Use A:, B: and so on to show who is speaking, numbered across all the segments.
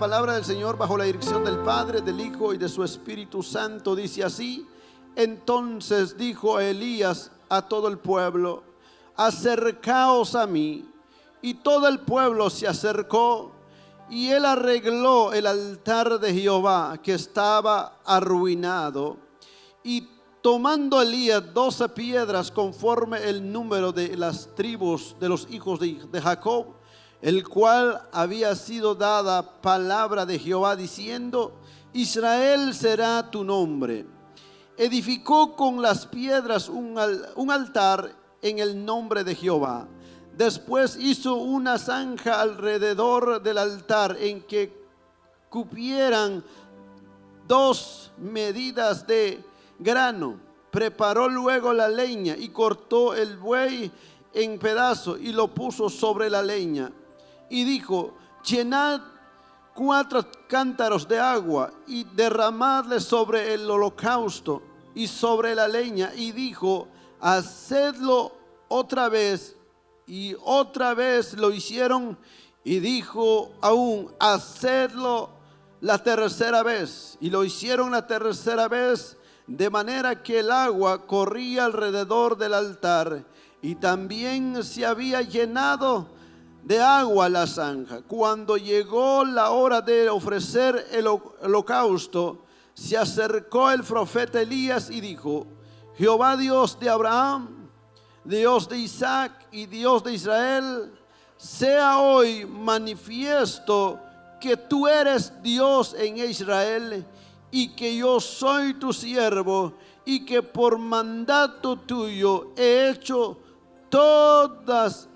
A: palabra del Señor bajo la dirección del Padre, del Hijo y de su Espíritu Santo. Dice así: entonces dijo Elías a todo el pueblo: acercaos a mí. Y todo el pueblo se acercó, y él arregló el altar de Jehová que estaba arruinado. Y tomando Elías 12 piedras conforme el número de las tribus de los hijos de Jacob, el cual había sido dada palabra de Jehová diciendo: Israel será tu nombre. Edificó con las piedras un altar en el nombre de Jehová. Después hizo una zanja alrededor del altar en que cupieran 2 medidas de grano. Preparó luego la leña y cortó el buey en pedazos y lo puso sobre la leña. Y dijo: llenad 4 cántaros de agua y derramadle sobre el holocausto y sobre la leña. Y dijo: hacedlo otra vez. Y otra vez lo hicieron. Y dijo aún: hacedlo la tercera vez. Y lo hicieron la tercera vez, de manera que el agua corría alrededor del altar, y también se había llenado de agua la zanja. Cuando llegó la hora de ofrecer el holocausto, se acercó el profeta Elías y dijo: Jehová, Dios de Abraham, Dios de Isaac y Dios de Israel, sea hoy manifiesto que tú eres Dios en Israel, y que yo soy tu siervo, y que por mandato tuyo he hecho todas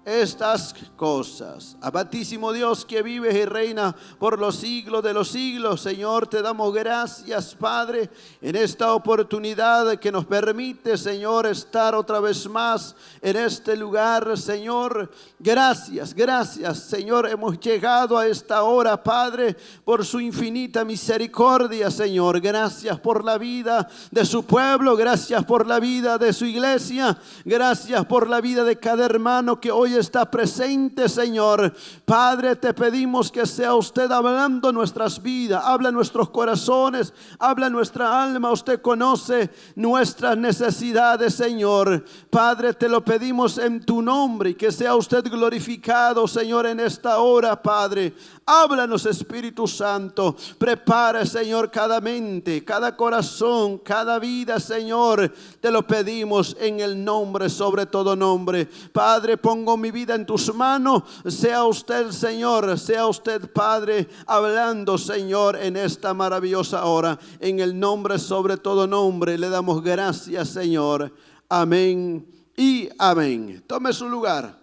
A: estas cosas. Amantísimo Dios, que vives y reina por los siglos de los siglos, Señor, te damos gracias, Padre, en esta oportunidad que nos permite, Señor, estar otra vez más en este lugar, Señor. Gracias, gracias, Señor. Hemos llegado a esta hora, Padre, por su infinita misericordia, Señor. Gracias por la vida de su pueblo, gracias por la vida de su iglesia, gracias por la vida de cada hermano que hoy está presente, Señor. Padre, te pedimos que sea usted hablando nuestras vidas, habla nuestros corazones, habla nuestra alma. Usted conoce nuestras necesidades, Señor. Padre, te lo pedimos en tu nombre, y que sea usted glorificado, Señor, en esta hora, Padre. Háblanos, Espíritu Santo. Prepara, Señor, cada mente, cada corazón, cada vida, Señor. Te lo pedimos en el nombre, sobre todo nombre. Padre, pongo mi vida en tus manos. Sea usted, Señor, sea usted, Padre, hablando, Señor, en esta maravillosa hora. En el nombre, sobre todo nombre, le damos gracias, Señor. Amén y amén. Tome su lugar.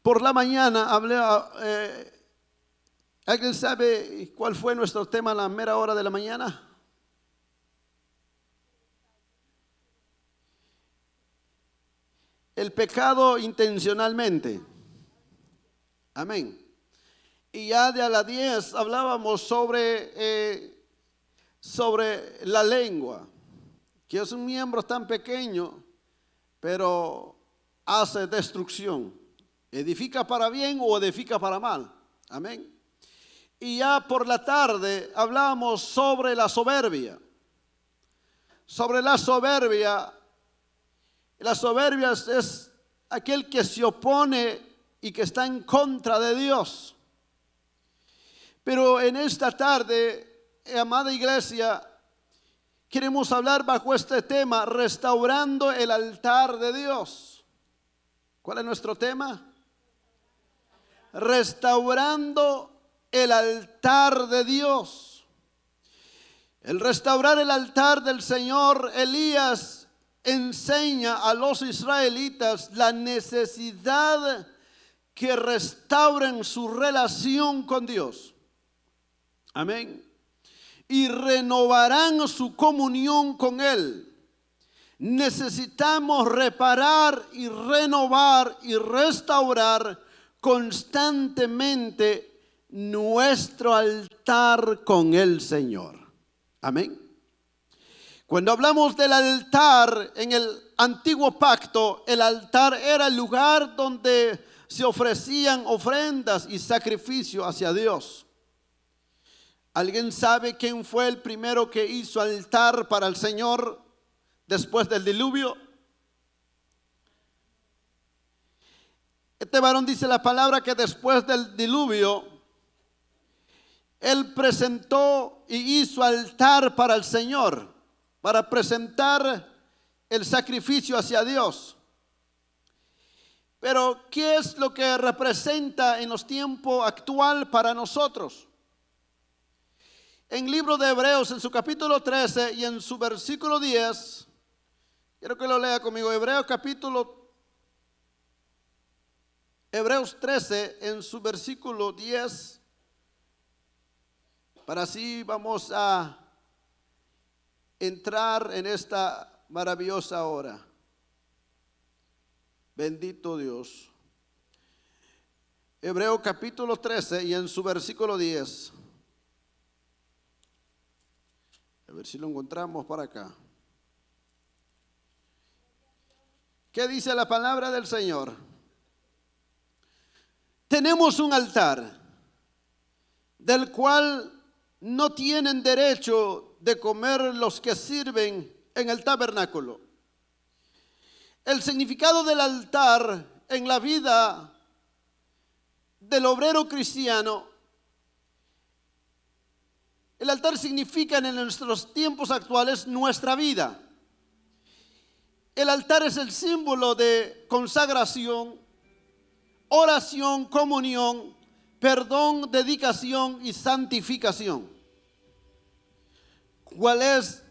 A: Por la mañana hablé, ¿alguien sabe cuál fue nuestro tema a la mera hora de la mañana? El pecado intencionalmente. Amén. Y ya de a las 10 hablábamos sobre la lengua, que es un miembro tan pequeño, pero hace destrucción. Edifica para bien o edifica para mal. Amén. Y ya por la tarde hablábamos sobre la soberbia. Sobre la soberbia. La soberbia es aquel que se opone y que está en contra de Dios. Pero en esta tarde, amada iglesia, queremos hablar bajo este tema: restaurando el altar de Dios. ¿Cuál es nuestro tema? Restaurando el altar de Dios. El restaurar el altar del Señor, Elías enseña a los israelitas la necesidad que restauren su relación con Dios. Amén. Y renovarán su comunión con Él. Necesitamos reparar y renovar y restaurar constantemente nuestro altar con el Señor. Amén. Cuando hablamos del altar en el antiguo pacto, el altar era el lugar donde se ofrecían ofrendas y sacrificio hacia Dios. ¿Alguien sabe quién fue el primero que hizo altar para el Señor después del diluvio? Este varón dice la palabra que después del diluvio, él presentó y hizo altar para el Señor, para presentar el sacrificio hacia Dios. Pero ¿qué es lo que representa en los tiempos actual para nosotros? En el libro de Hebreos, en su capítulo 13 y en su versículo 10, quiero que lo lea conmigo. Hebreos 13 en su versículo 10, para así vamos a entrar en esta maravillosa hora. Bendito Dios. Hebreos capítulo 13 y en su versículo 10. A ver si lo encontramos para acá. ¿Qué dice la palabra del Señor? Tenemos un altar del cual no tienen derecho de comer los que sirven en el tabernáculo. El significado del altar en la vida del obrero cristiano, el altar significa en nuestros tiempos actuales nuestra vida. El altar es el símbolo de consagración, oración, comunión, perdón, dedicación y santificación. ¿Cuál es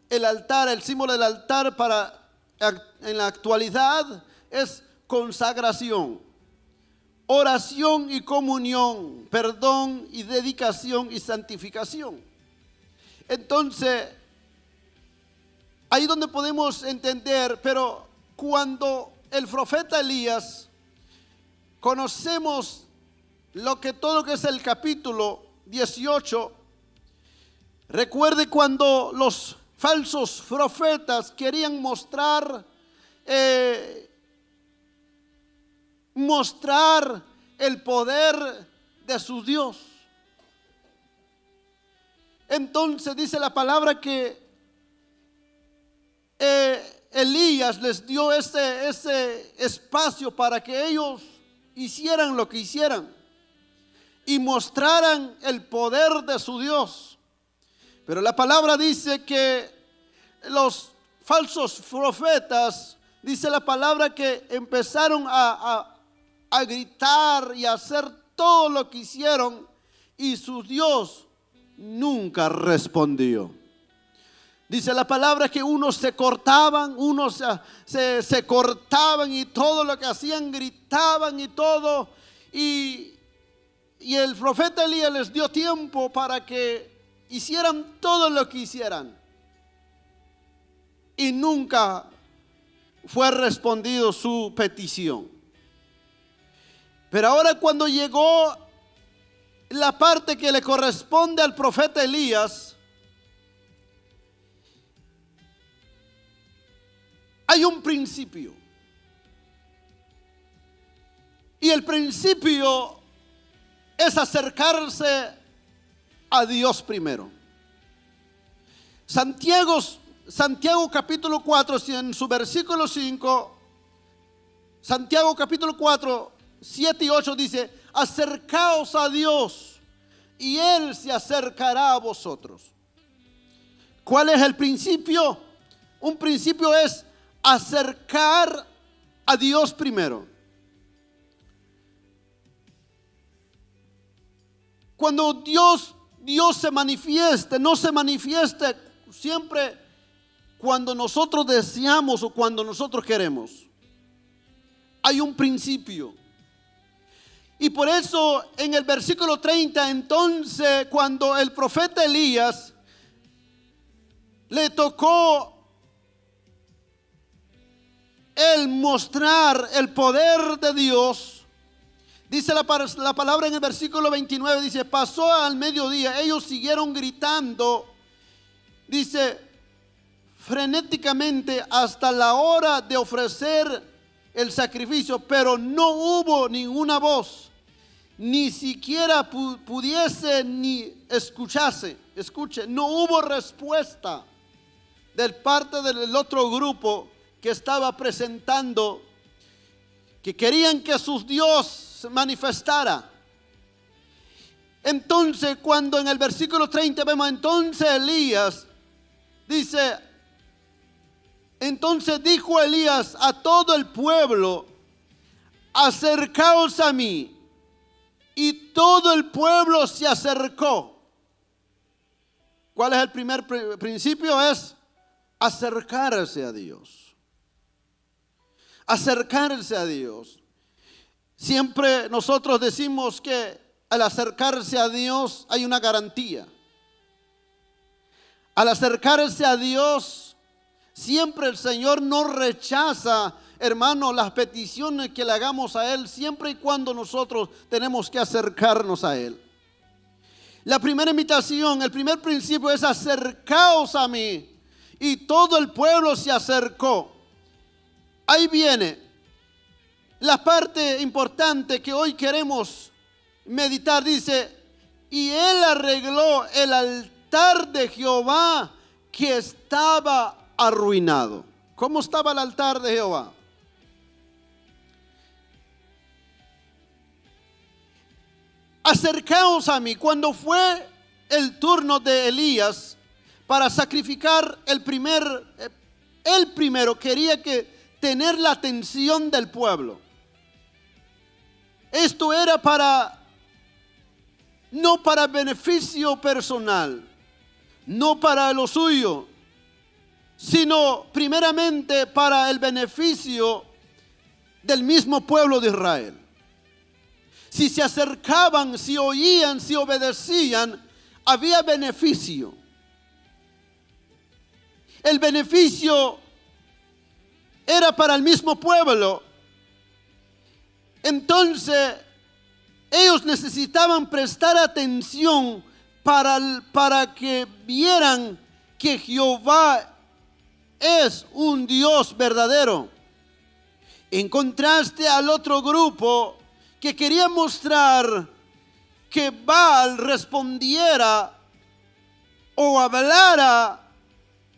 A: el altar? El símbolo del altar en la actualidad es consagración, oración y comunión, perdón y dedicación y santificación. Entonces, ahí donde podemos entender, pero cuando el profeta Elías, conocemos todo lo que es el capítulo 18, recuerde cuando los falsos profetas querían mostrar el poder de su Dios. Entonces dice la palabra que Elías les dio ese espacio para que ellos hicieran lo que hicieran y mostraran el poder de su Dios. Pero la palabra dice que los falsos profetas, dice la palabra que empezaron a gritar y a hacer todo lo que hicieron y su Dios nunca respondió. Dice la palabra que unos se cortaban, unos se cortaban y todo lo que hacían gritaban y todo. Y el profeta Elías les dio tiempo para que hicieran todo lo que hicieran. Y nunca fue respondido su petición. Pero ahora cuando llegó la parte que le corresponde al profeta Elías, hay un principio. Y el principio es acercarse a Dios primero. Santiago capítulo 4, en su versículo 5, Santiago capítulo 4, 7 y 8 dice: acercaos a Dios y Él se acercará a vosotros. ¿Cuál es el principio? Un principio es acercar a Dios primero. Cuando Dios se manifieste, no se manifieste siempre cuando nosotros deseamos o cuando nosotros queremos. Hay un principio. Y por eso en el versículo 30, entonces cuando el profeta Elías le tocó el mostrar el poder de Dios, dice la palabra en el versículo 29, dice: pasó al mediodía, ellos siguieron gritando, dice, frenéticamente hasta la hora de ofrecer el sacrificio, pero no hubo ninguna voz, ni siquiera pudiese ni escuche, no hubo respuesta de parte del otro grupo que estaba presentando, que querían que su Dios se manifestara. Entonces, cuando en el versículo 30 vemos, entonces Elías dice, entonces dijo Elías a todo el pueblo, acercaos a mí. Y todo el pueblo se acercó. ¿Cuál es el primer principio? Es acercarse a Dios. Acercarse a Dios. Siempre nosotros decimos que al acercarse a Dios hay una garantía. Al acercarse a Dios, siempre el Señor no rechaza, hermano, las peticiones que le hagamos a Él, siempre y cuando nosotros tenemos que acercarnos a Él. La primera invitación, el primer principio es acercaos a mí. Y todo el pueblo se acercó. Ahí viene la parte importante que hoy queremos meditar. Dice, y él arregló el altar de Jehová que estaba arruinado. ¿Cómo estaba el altar de Jehová? Acercaos a mí. Cuando fue el turno de Elías para sacrificar él primero quería tener la atención del pueblo. Esto era no para beneficio personal, no para lo suyo, sino primeramente para el beneficio del mismo pueblo de Israel. Si se acercaban, si oían, si obedecían, había beneficio. El beneficio era para el mismo pueblo. Entonces, ellos necesitaban prestar atención para que vieran que Jehová es un Dios verdadero. En contraste al otro grupo que quería mostrar que Baal respondiera o hablara,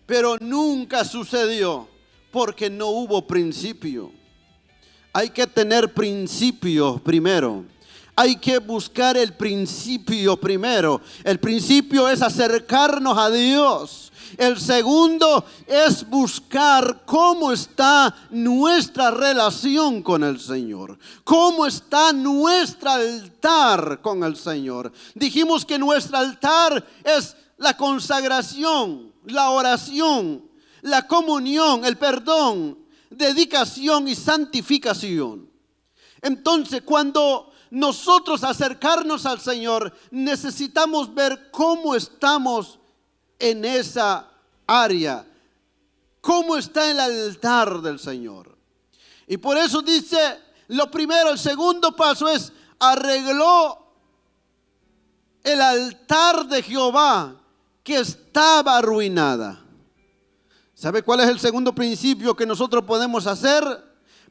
A: pero nunca sucedió porque no hubo principio. Hay que tener principios primero. Hay que buscar el principio primero. El principio es acercarnos a Dios. El segundo es buscar cómo está nuestra relación con el Señor. Cómo está nuestro altar con el Señor. Dijimos que nuestro altar es la consagración, la oración, la comunión, el perdón, dedicación y santificación. Entonces, cuando nosotros acercarnos al Señor, necesitamos ver cómo estamos en esa área, cómo está el altar del Señor. Y por eso dice, lo primero, el segundo paso es, arregló el altar de Jehová que estaba arruinada. ¿Sabe cuál es el segundo principio que nosotros podemos hacer?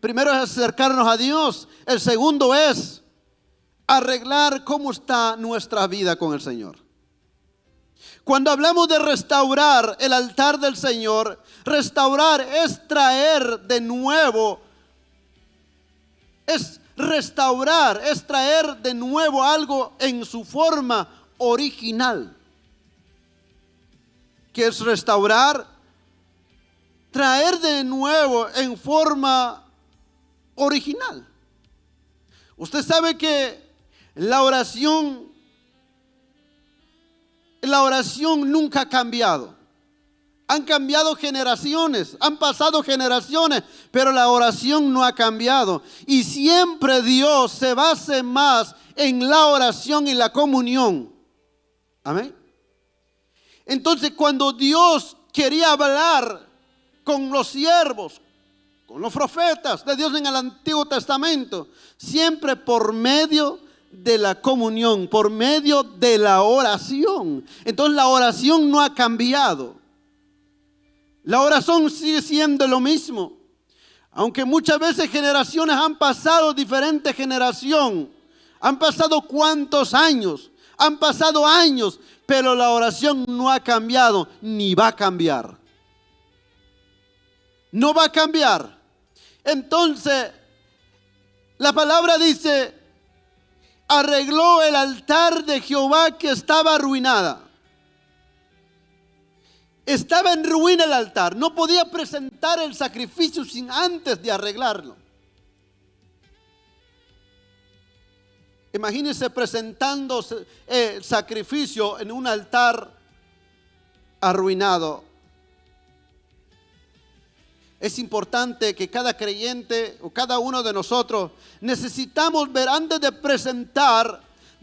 A: Primero es acercarnos a Dios. El segundo es arreglar cómo está nuestra vida con el Señor. Cuando hablamos de restaurar el altar del Señor, restaurar es traer de nuevo, es restaurar, es traer de nuevo algo en su forma original. ¿Qué es restaurar? Traer de nuevo en forma original. Usted sabe que la oración nunca ha cambiado. Han cambiado generaciones, han pasado generaciones, pero la oración no ha cambiado. Y siempre Dios se basa más en la oración y la comunión. Amén. Entonces, cuando Dios quería hablar con los siervos, con los profetas de Dios en el Antiguo Testamento, siempre por medio de la comunión, por medio de la oración. Entonces la oración no ha cambiado. La oración sigue siendo lo mismo. Aunque muchas veces generaciones han pasado, diferente generación, han pasado cuántos años, han pasado años, pero la oración no ha cambiado ni va a cambiar. No va a cambiar. Entonces, la palabra dice, arregló el altar de Jehová que estaba arruinada. Estaba en ruina el altar. No podía presentar el sacrificio sin antes de arreglarlo. Imagínense presentando el sacrificio en un altar arruinado. Es importante que cada creyente o cada uno de nosotros necesitamos ver antes de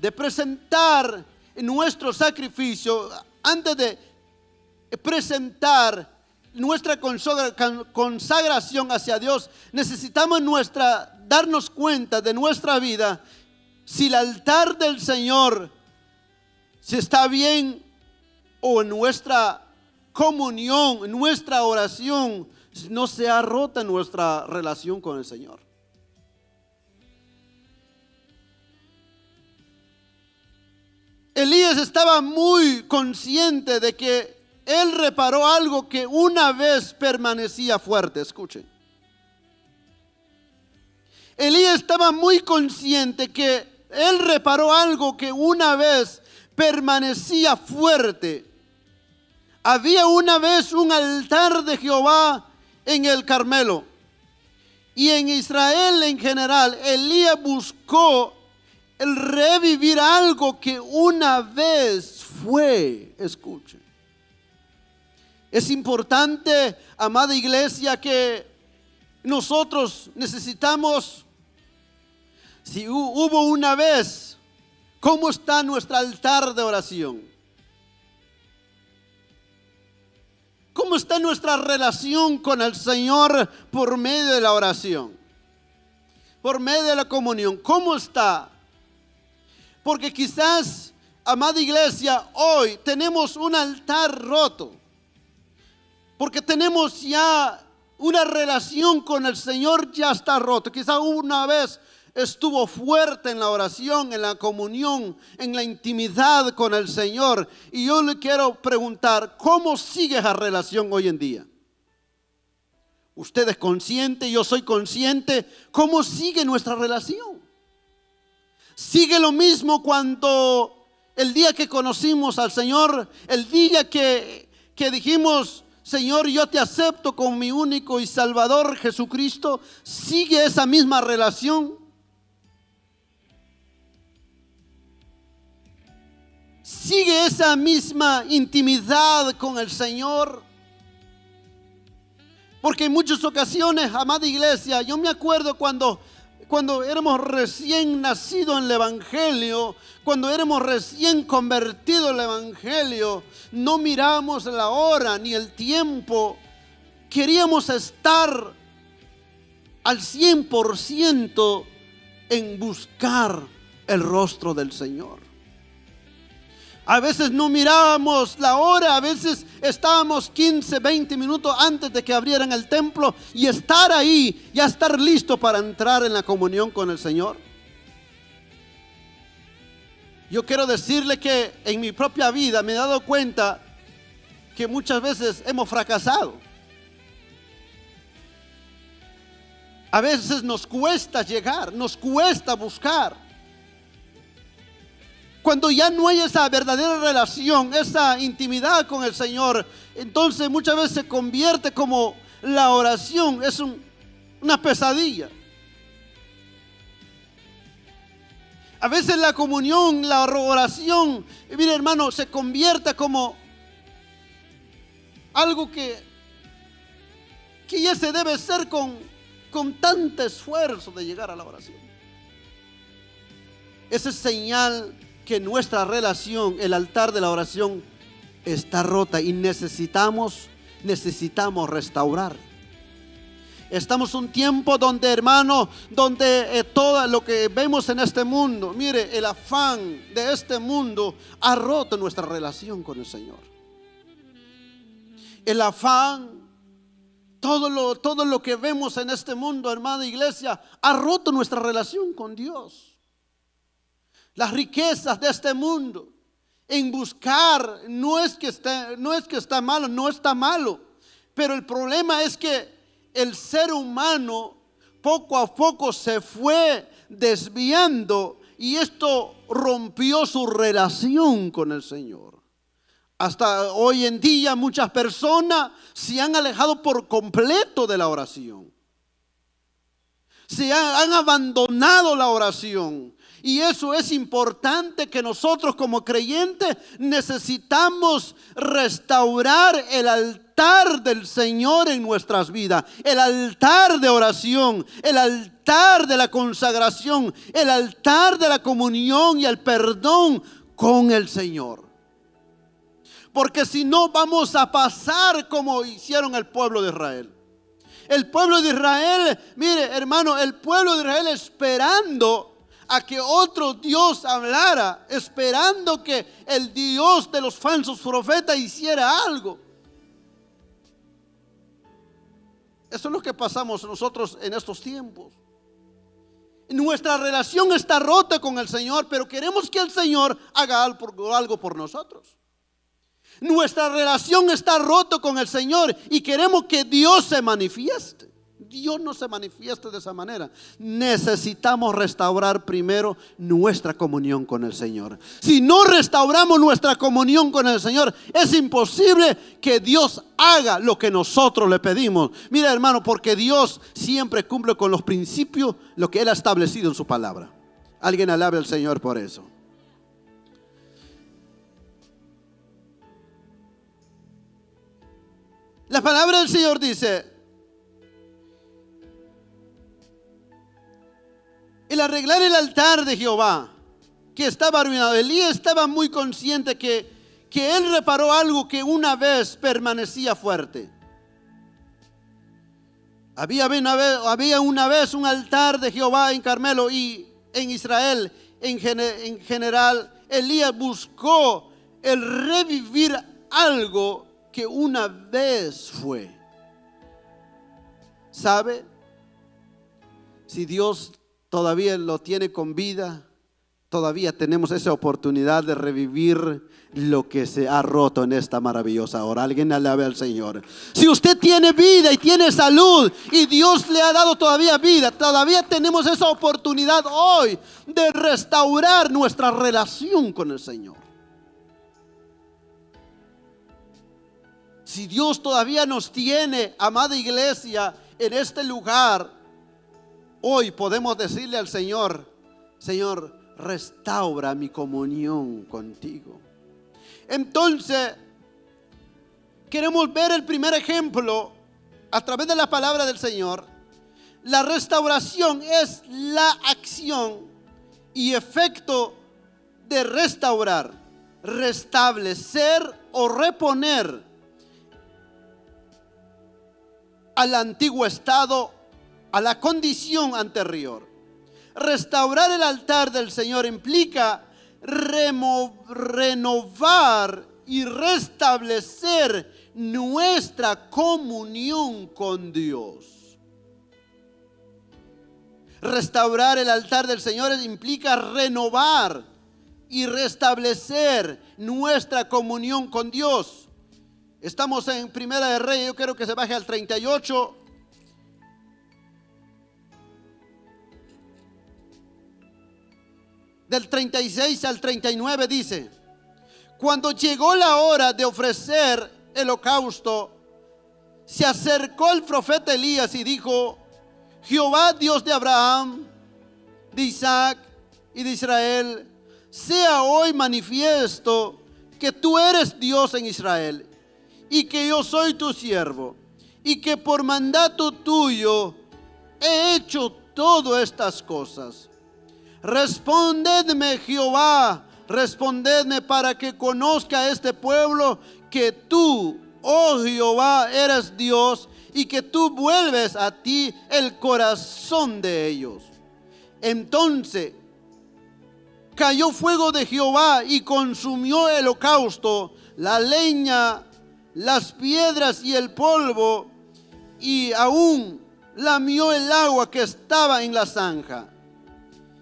A: presentar nuestro sacrificio, antes de presentar nuestra consagración hacia Dios, necesitamos darnos cuenta de nuestra vida si el altar del Señor si está bien, o en nuestra comunión, en nuestra oración no se ha rota nuestra relación con el Señor. Elías estaba muy consciente de que él reparó algo que una vez permanecía fuerte. Escuchen. Elías estaba muy consciente que él reparó algo que una vez permanecía fuerte. Había una vez un altar de Jehová en el Carmelo. Y en Israel en general, Elías buscó el revivir algo que una vez fue. Escuchen. Es importante, amada iglesia, que nosotros necesitamos, si hubo una vez, ¿cómo está nuestro altar de oración? ¿Cómo está nuestra relación con el Señor por medio de la oración? Por medio de la comunión. ¿Cómo está? Porque quizás, amada iglesia, hoy tenemos un altar roto. Porque tenemos ya una relación con el Señor ya está roto. Quizás una vez estuvo fuerte en la oración, en la comunión, en la intimidad con el Señor. Y yo le quiero preguntar, ¿cómo sigue esa relación hoy en día? Usted es consciente, yo soy consciente. ¿Cómo sigue nuestra relación? Sigue lo mismo cuando el día que conocimos al Señor, el día que dijimos, Señor, yo te acepto como mi único y Salvador Jesucristo. ¿Sigue esa misma relación? ¿Sigue esa misma intimidad con el Señor? Porque en muchas ocasiones, amada iglesia, yo me acuerdo cuando éramos recién nacidos en el Evangelio, cuando éramos recién convertidos al Evangelio, no miramos la hora ni el tiempo. Queríamos estar al 100% en buscar el rostro del Señor. A veces no mirábamos la hora, a veces estábamos 15, 20 minutos antes de que abrieran el templo y estar ahí, ya estar listo para entrar en la comunión con el Señor. Yo quiero decirle que en mi propia vida me he dado cuenta que muchas veces hemos fracasado. A veces nos cuesta llegar, nos cuesta buscar. Cuando ya no hay esa verdadera relación, esa intimidad con el Señor, entonces muchas veces se convierte como la oración, es una pesadilla. A veces la comunión, la oración, mire hermano, se convierte como algo que ya se debe hacer con tanto esfuerzo de llegar a la oración. Esa es señal que nuestra relación, el altar de la oración, está rota y necesitamos restaurar. Estamos en un tiempo donde, hermano, donde todo lo que vemos en este mundo, mire, el afán de este mundo ha roto nuestra relación con el Señor. El afán, todo lo que vemos en este mundo, hermana iglesia, ha roto nuestra relación con Dios. Las riquezas de este mundo, en buscar, no es que está malo, no está malo, pero el problema es que el ser humano poco a poco se fue desviando y esto rompió su relación con el Señor. Hasta hoy en día muchas personas se han alejado por completo de la oración. Han abandonado la oración. Y eso es importante, que nosotros como creyentes necesitamos restaurar el altar del Señor en nuestras vidas. El altar de oración, el altar de la consagración, el altar de la comunión y el perdón con el Señor. Porque si no, vamos a pasar como hicieron el pueblo de Israel. El pueblo de Israel, mire hermano, el pueblo de Israel esperando a que otro Dios hablara, esperando que el Dios de los falsos profetas hiciera algo. Eso es lo que pasamos nosotros en estos tiempos. Nuestra relación está rota con el Señor, pero queremos que el Señor haga algo por nosotros. Nuestra relación está rota con el Señor y queremos que Dios se manifieste. Dios no se manifiesta de esa manera. Necesitamos restaurar primero nuestra comunión con el Señor. Si no restauramos nuestra comunión con el Señor, es imposible que Dios haga lo que nosotros le pedimos. Mira hermano, porque Dios siempre cumple con los principios lo que Él ha establecido en su palabra. Alguien alabe al Señor por eso. La palabra del Señor dice: el arreglar el altar de Jehová, que estaba arruinado. Elías estaba muy consciente que él reparó algo que una vez permanecía fuerte. Había una vez un altar de Jehová en Carmelo, y en Israel en general. Elías buscó el revivir algo que una vez fue. ¿Sabe? Si Dios todavía lo tiene con vida, todavía tenemos esa oportunidad de revivir lo que se ha roto en esta maravillosa hora. Alguien alabe al Señor. Si usted tiene vida y tiene salud y Dios le ha dado todavía vida, todavía tenemos esa oportunidad hoy de restaurar nuestra relación con el Señor. Si Dios todavía nos tiene, amada iglesia, en este lugar, hoy podemos decirle al Señor: Señor, restaura mi comunión contigo. Entonces, queremos ver el primer ejemplo a través de la palabra del Señor. La restauración es la acción y efecto de restaurar, restablecer o reponer al antiguo estado, a la condición anterior. Restaurar el altar del Señor implica renovar y restablecer nuestra comunión con Dios. Restaurar el altar del Señor implica renovar y restablecer nuestra comunión con Dios. Estamos en Primera de Reyes, yo quiero que se baje al 38. Del 36 al 39 dice: cuando llegó la hora de ofrecer el holocausto, se acercó el profeta Elías y dijo: Jehová, Dios de Abraham, de Isaac y de Israel, sea hoy manifiesto que tú eres Dios en Israel, y que yo soy tu siervo, y que por mandato tuyo he hecho todas estas cosas. Respondedme, Jehová, respondedme, para que conozca este pueblo que tú, oh Jehová, eres Dios, y que tú vuelves a ti el corazón de ellos. Entonces cayó fuego de Jehová y consumió el holocausto, la leña, las piedras y el polvo, y aún lamió el agua que estaba en la zanja.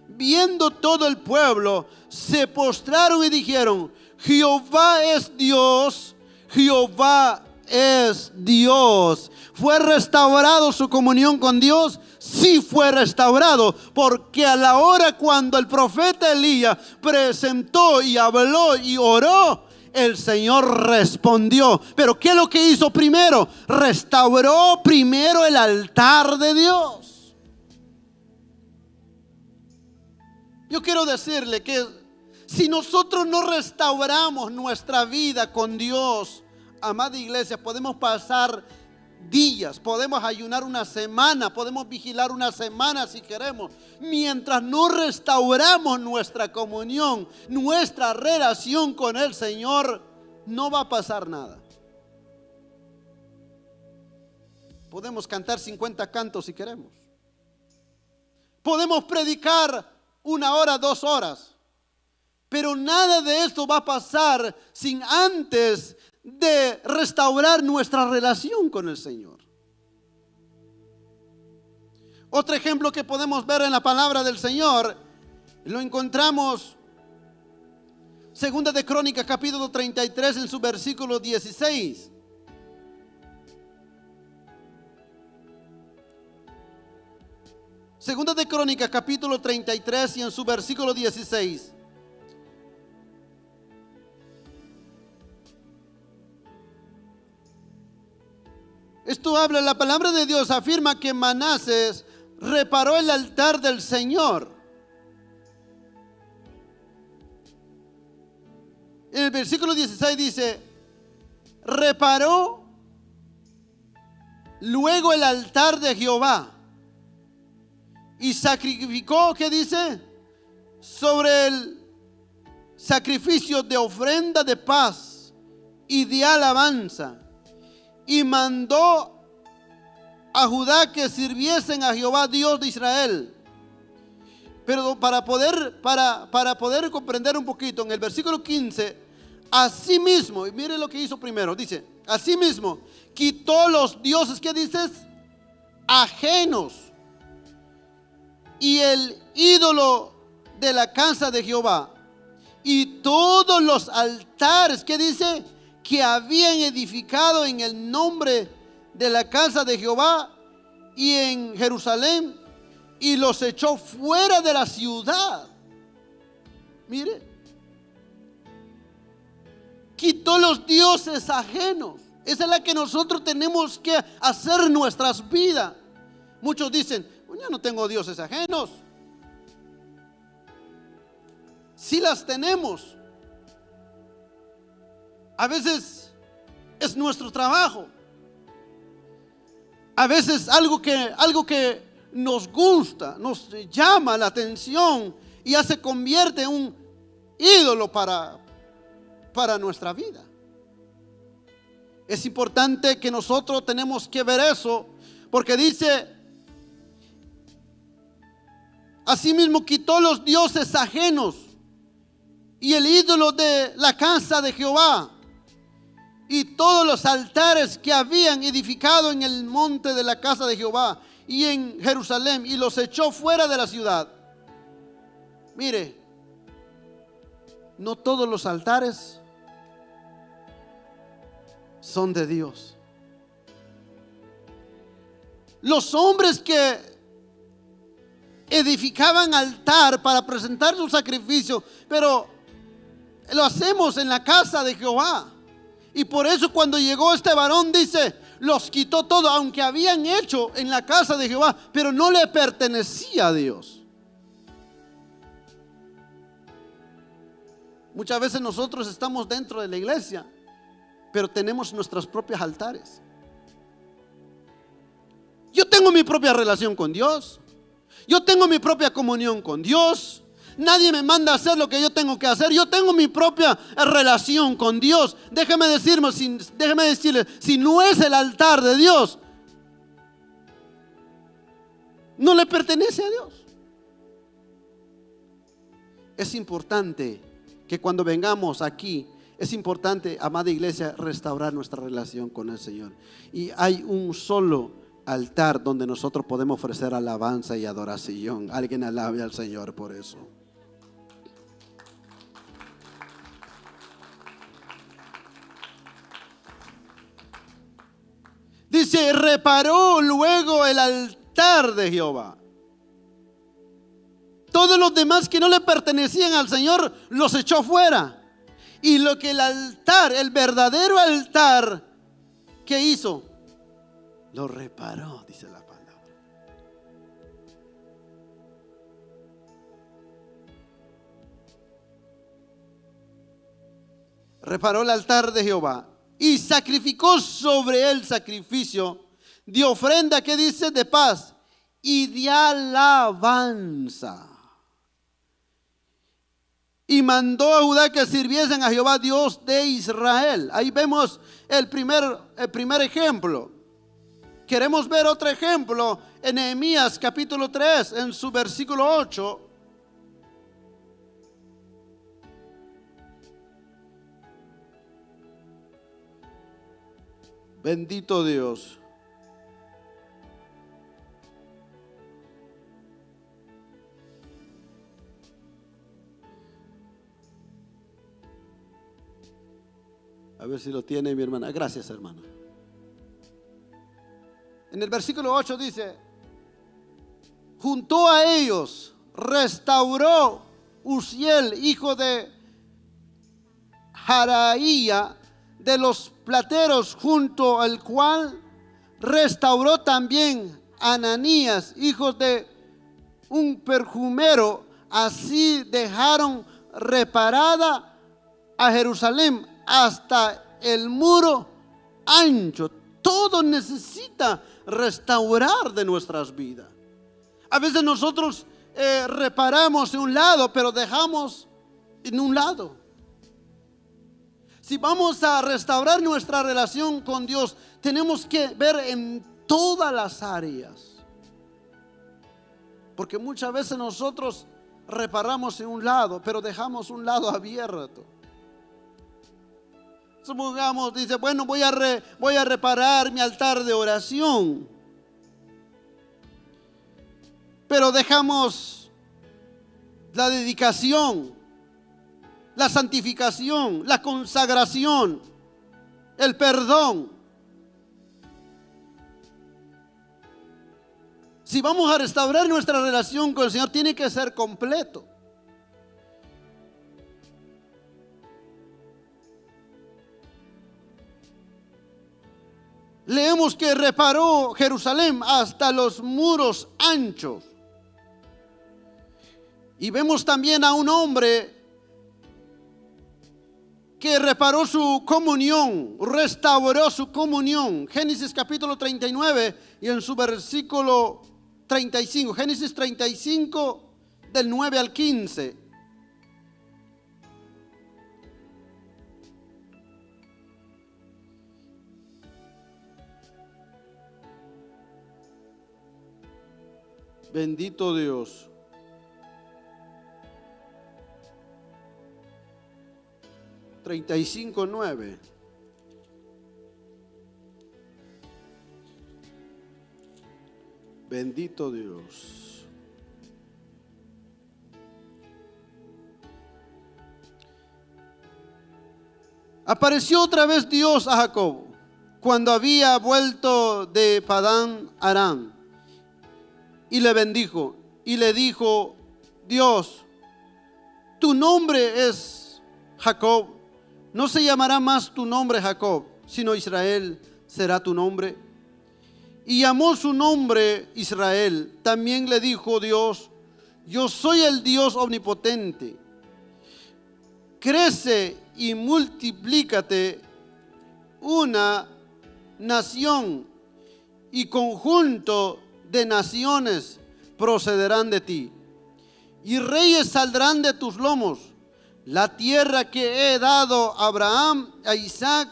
A: Viendo todo el pueblo, se postraron y dijeron: Jehová es Dios, Jehová es Dios. ¿Fue restaurado su comunión con Dios? Sí fue restaurado, porque a la hora cuando el profeta Elías presentó y habló y oró, el Señor respondió. Pero ¿qué es lo que hizo primero? Restauró primero el altar de Dios. Yo quiero decirle que si nosotros no restauramos nuestra vida con Dios, amada iglesia, podemos pasar días, podemos ayunar una semana, podemos vigilar una semana si queremos. Mientras no restauramos nuestra comunión, nuestra relación con el Señor, no va a pasar nada. Podemos cantar 50 cantos si queremos. Podemos predicar 1 hora, 2 horas. Pero nada de esto va a pasar sin antes de restaurar nuestra relación con el Señor. Otro ejemplo que podemos ver en la palabra del Señor lo encontramos Segunda de Crónicas capítulo 33 en su versículo 16. Segunda de Crónicas capítulo 33 y en su versículo 16. Esto habla, la palabra de Dios afirma que Manasés reparó el altar del Señor. En el versículo 16 dice: reparó luego el altar de Jehová y sacrificó, ¿qué dice? Sobre el sacrificio de ofrenda de paz y de alabanza. Y mandó a Judá que sirviesen a Jehová Dios de Israel. Pero para poder comprender un poquito, en el versículo 15, asimismo, y mire lo que hizo primero, dice: asimismo, quitó los dioses, ¿qué dices? Ajenos, y el ídolo de la casa de Jehová, y todos los altares, ¿qué dice? Que habían edificado en el nombre de la casa de Jehová y en Jerusalén, y los echó fuera de la ciudad. Mire, quitó los dioses ajenos. Esa es la que nosotros tenemos que hacer en nuestras vidas. Muchos dicen: yo no tengo dioses ajenos. Sí las tenemos. A veces es nuestro trabajo. A veces algo que nos gusta, nos llama la atención y ya se convierte en un ídolo para nuestra vida. Es importante que nosotros tenemos que ver eso, porque dice: asimismo quitó los dioses ajenos y el ídolo de la casa de Jehová y todos los altares que habían edificado en el monte de la casa de Jehová y en Jerusalén, y los echó fuera de la ciudad. Mire, no todos los altares son de Dios. Los hombres que edificaban altar para presentar su sacrificio, pero lo hacemos en la casa de Jehová. Y por eso cuando llegó este varón, dice, los quitó todo, aunque habían hecho en la casa de Jehová, pero no le pertenecía a Dios. Muchas veces nosotros estamos dentro de la iglesia, pero tenemos nuestros propios altares. Yo tengo mi propia relación con Dios. Yo tengo mi propia comunión con Dios. Nadie me manda a hacer lo que yo tengo que hacer. Yo tengo mi propia relación con Dios. Déjeme decirle, si no es el altar de Dios, no le pertenece a Dios. Es importante que cuando vengamos aquí, es importante, amada iglesia, restaurar nuestra relación con el Señor. Y hay un solo altar donde nosotros podemos ofrecer alabanza y adoración. Alguien alabe al Señor por eso. Dice, reparó luego el altar de Jehová. Todos los demás que no le pertenecían al Señor los echó fuera. Y lo que el altar, el verdadero altar, ¿qué hizo? Lo reparó, dice la palabra. Reparó el altar de Jehová y sacrificó sobre él sacrificio de ofrenda, que dice, de paz y de alabanza. Y mandó a Judá que sirviesen a Jehová, Dios de Israel. Ahí vemos el primer ejemplo. Queremos ver otro ejemplo en Nehemías capítulo 3, en su versículo 8. Bendito Dios. A ver si lo tiene mi hermana. Gracias, hermana. En el versículo 8 dice: juntó a ellos, restauró Uziel, hijo de Jaraía, de los plateros, junto al cual restauró también Ananías, hijo de un perfumero. Así dejaron reparada a Jerusalén hasta el muro ancho. Todo necesita restaurar de nuestras vidas. A veces nosotros reparamos en un lado, pero dejamos en un lado. Si vamos a restaurar nuestra relación con Dios, tenemos que ver en todas las áreas. Porque muchas veces nosotros reparamos en un lado, pero dejamos un lado abierto. Supongamos, dice, bueno, voy a reparar mi altar de oración, pero dejamos la dedicación, la santificación, la consagración, el perdón. Si vamos a restaurar nuestra relación con el Señor, tiene que ser completo. Leemos que reparó Jerusalén hasta los muros anchos. Y vemos también a un hombre que reparó su comunión, restauró su comunión. Génesis capítulo 39 y en su versículo 35. Génesis 35 del 9 al 15. Bendito Dios. Treinta y cinco, 9. Bendito Dios. Apareció otra vez Dios a Jacob cuando había vuelto de Padán Aram, y le bendijo y le dijo Dios: tu nombre es Jacob, no se llamará más tu nombre Jacob, sino Israel será tu nombre. Y llamó su nombre Israel. También le dijo Dios: yo soy el Dios omnipotente, crece y multiplícate, una nación y conjunto de naciones procederán de ti, y reyes saldrán de tus lomos. La tierra que he dado a Abraham, a Isaac,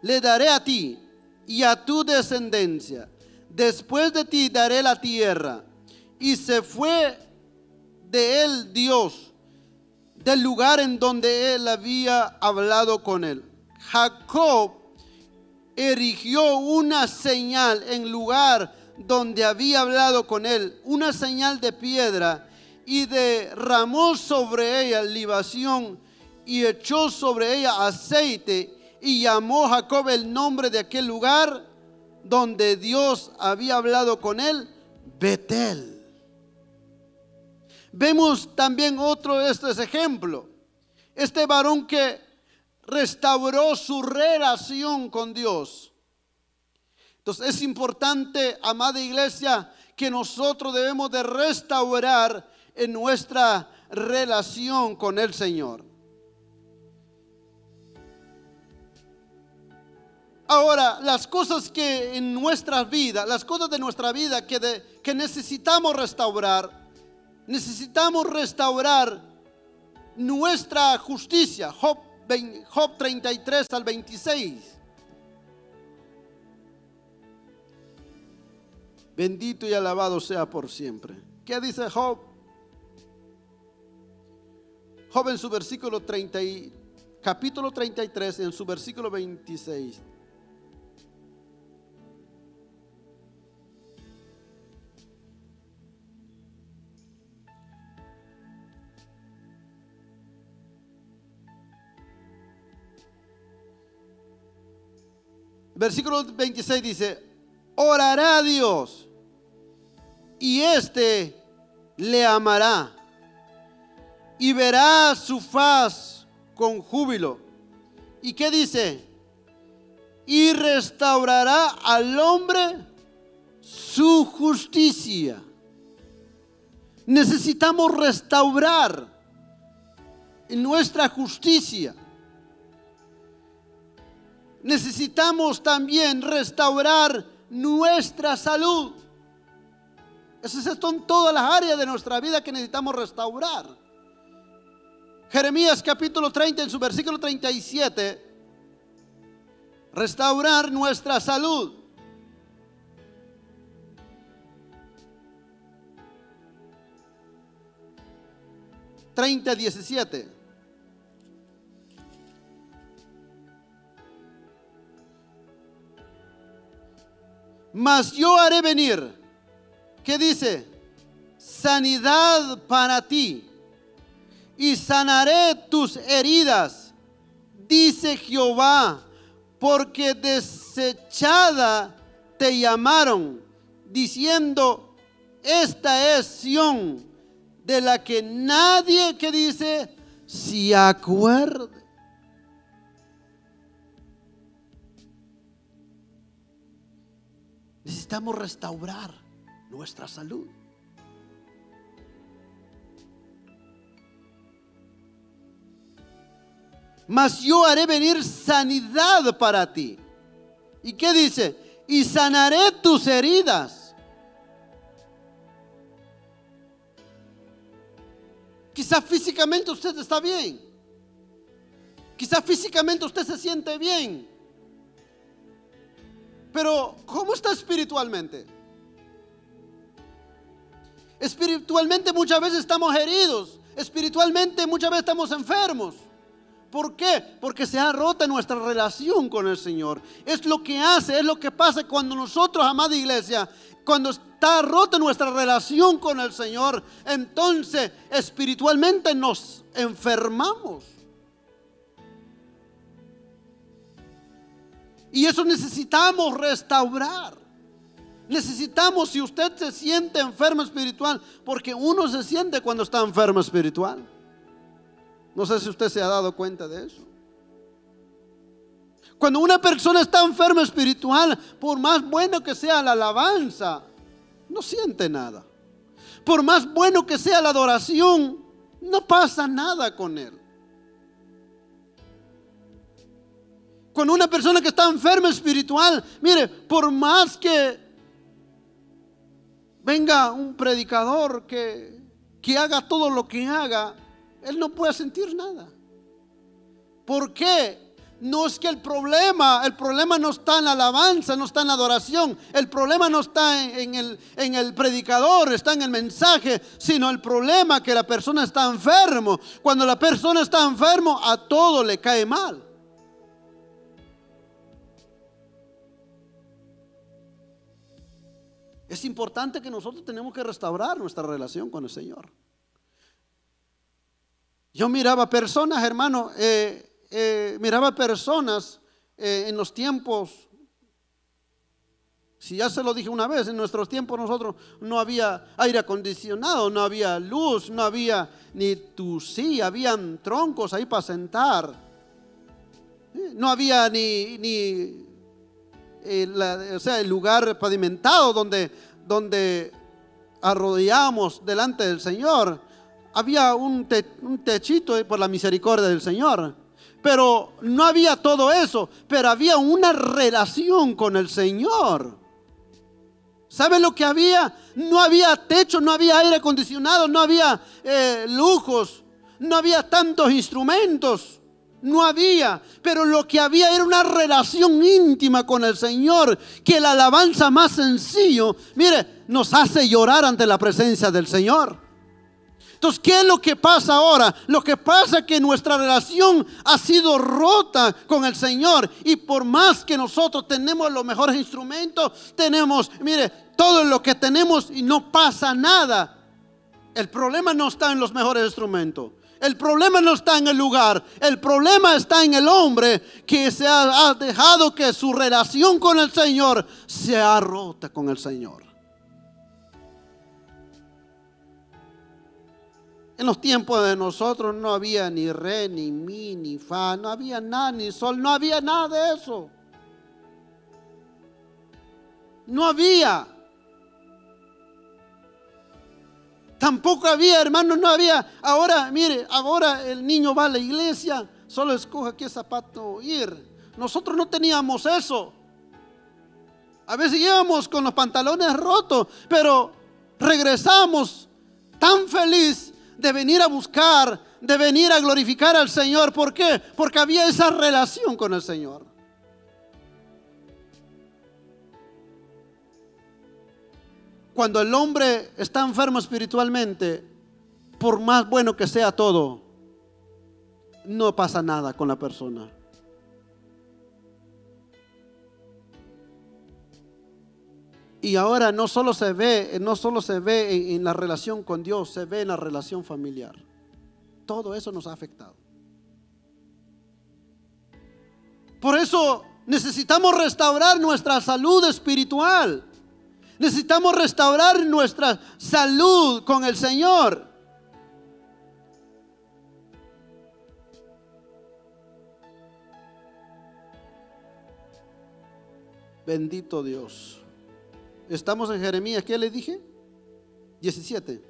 A: le daré a ti y a tu descendencia. Después de ti daré la tierra. Y se fue de él Dios del lugar en donde él había hablado con él. Jacob erigió una señal en lugar donde había hablado con él una señal de piedra, y derramó sobre ella libación y echó sobre ella aceite, y llamó Jacob el nombre de aquel lugar donde Dios había hablado con él, Betel. Vemos también otro de estos ejemplos. Este varón que restauró su relación con Dios. Entonces es importante, amada iglesia, que nosotros debemos de restaurar en nuestra relación con el Señor. Ahora, las cosas que en nuestras vidas, las cosas de nuestra vida que necesitamos restaurar nuestra justicia. Job 33 al 26. Bendito y alabado sea por siempre. ¿Qué dice Job? Job en su versículo capítulo 33, en su versículo 26. Versículo 26 dice: orará a Dios y éste le amará, y verá su faz con júbilo. ¿Y qué dice? Y restaurará al hombre su justicia. Necesitamos restaurar en nuestra justicia. Necesitamos también restaurar nuestra salud. Esas son todas las áreas de nuestra vida que necesitamos restaurar. Jeremías capítulo 30 en su versículo 37. Restaurar nuestra salud. Treinta 17. Mas yo haré venir, ¿qué dice? Sanidad para ti, y sanaré tus heridas, dice Jehová, porque desechada te llamaron, diciendo: esta es Sión, de la que nadie, que dice, se acuerde. Necesitamos restaurar nuestra salud. Mas yo haré venir sanidad para ti. ¿Y qué dice? Y sanaré tus heridas. Quizás físicamente usted está bien. Quizás físicamente usted se siente bien. Pero ¿cómo está espiritualmente? Espiritualmente muchas veces estamos heridos. Espiritualmente muchas veces estamos enfermos. ¿Por qué? Porque se ha roto nuestra relación con el Señor. Es lo que hace, es lo que pasa cuando nosotros, amada iglesia, cuando está rota nuestra relación con el Señor, entonces espiritualmente nos enfermamos. Y eso necesitamos restaurar. Necesitamos, si usted se siente enfermo espiritual, porque uno se siente cuando está enfermo espiritual. No sé si usted se ha dado cuenta de eso. Cuando una persona está enferma espiritual, por más bueno que sea la alabanza, no siente nada. Por más bueno que sea la adoración, no pasa nada con él. Cuando una persona que está enferma espiritual, mire, por más que venga un predicador que haga todo lo que haga, él no puede sentir nada. ¿Por qué? No es que el problema no está en la alabanza, no está en la adoración. El problema no está en el predicador, está en el mensaje, sino el problema es que la persona está enfermo. Cuando la persona está enfermo, a todo le cae mal. Es importante que nosotros tenemos que restaurar nuestra relación con el Señor. Yo miraba personas, hermano, miraba personas en los tiempos. Si ya se lo dije una vez, en nuestros tiempos nosotros no había aire acondicionado, no había luz, no había ni sí, habían troncos ahí para sentar. No había ni el lugar pavimentado donde arrodillamos delante del Señor. Había un techito por la misericordia del Señor. Pero no había todo eso, pero había una relación con el Señor. ¿Sabe lo que había? No había techo, no había aire acondicionado, no había lujos, no había tantos instrumentos, no había. Pero lo que había era una relación íntima con el Señor, que la alabanza más sencillo, mire, nos hace llorar ante la presencia del Señor. Entonces, ¿qué es lo que pasa ahora? Lo que pasa es que nuestra relación ha sido rota con el Señor. Y por más que nosotros tenemos los mejores instrumentos, tenemos, mire, todo lo que tenemos y no pasa nada. El problema no está en los mejores instrumentos. El problema no está en el lugar. El problema está en el hombre que se ha dejado que su relación con el Señor sea rota con el Señor. En los tiempos de nosotros no había ni re, ni mi, ni fa, no había nada, ni sol, no había nada de eso. No había. Tampoco había, hermano, no había. Ahora, mire, ahora el niño va a la iglesia, solo escoge qué zapato ir. Nosotros no teníamos eso. A veces íbamos con los pantalones rotos, pero regresamos tan feliz de venir a buscar, de venir a glorificar al Señor. ¿Por qué? Porque había esa relación con el Señor. Cuando el hombre está enfermo espiritualmente, por más bueno que sea todo, no pasa nada con la persona. Y ahora no solo se ve en la relación con Dios, se ve en la relación familiar. Todo eso nos ha afectado. Por eso necesitamos restaurar nuestra salud espiritual. Necesitamos restaurar nuestra salud con el Señor. Bendito Dios. Estamos en Jeremías, ¿qué le dije? 17.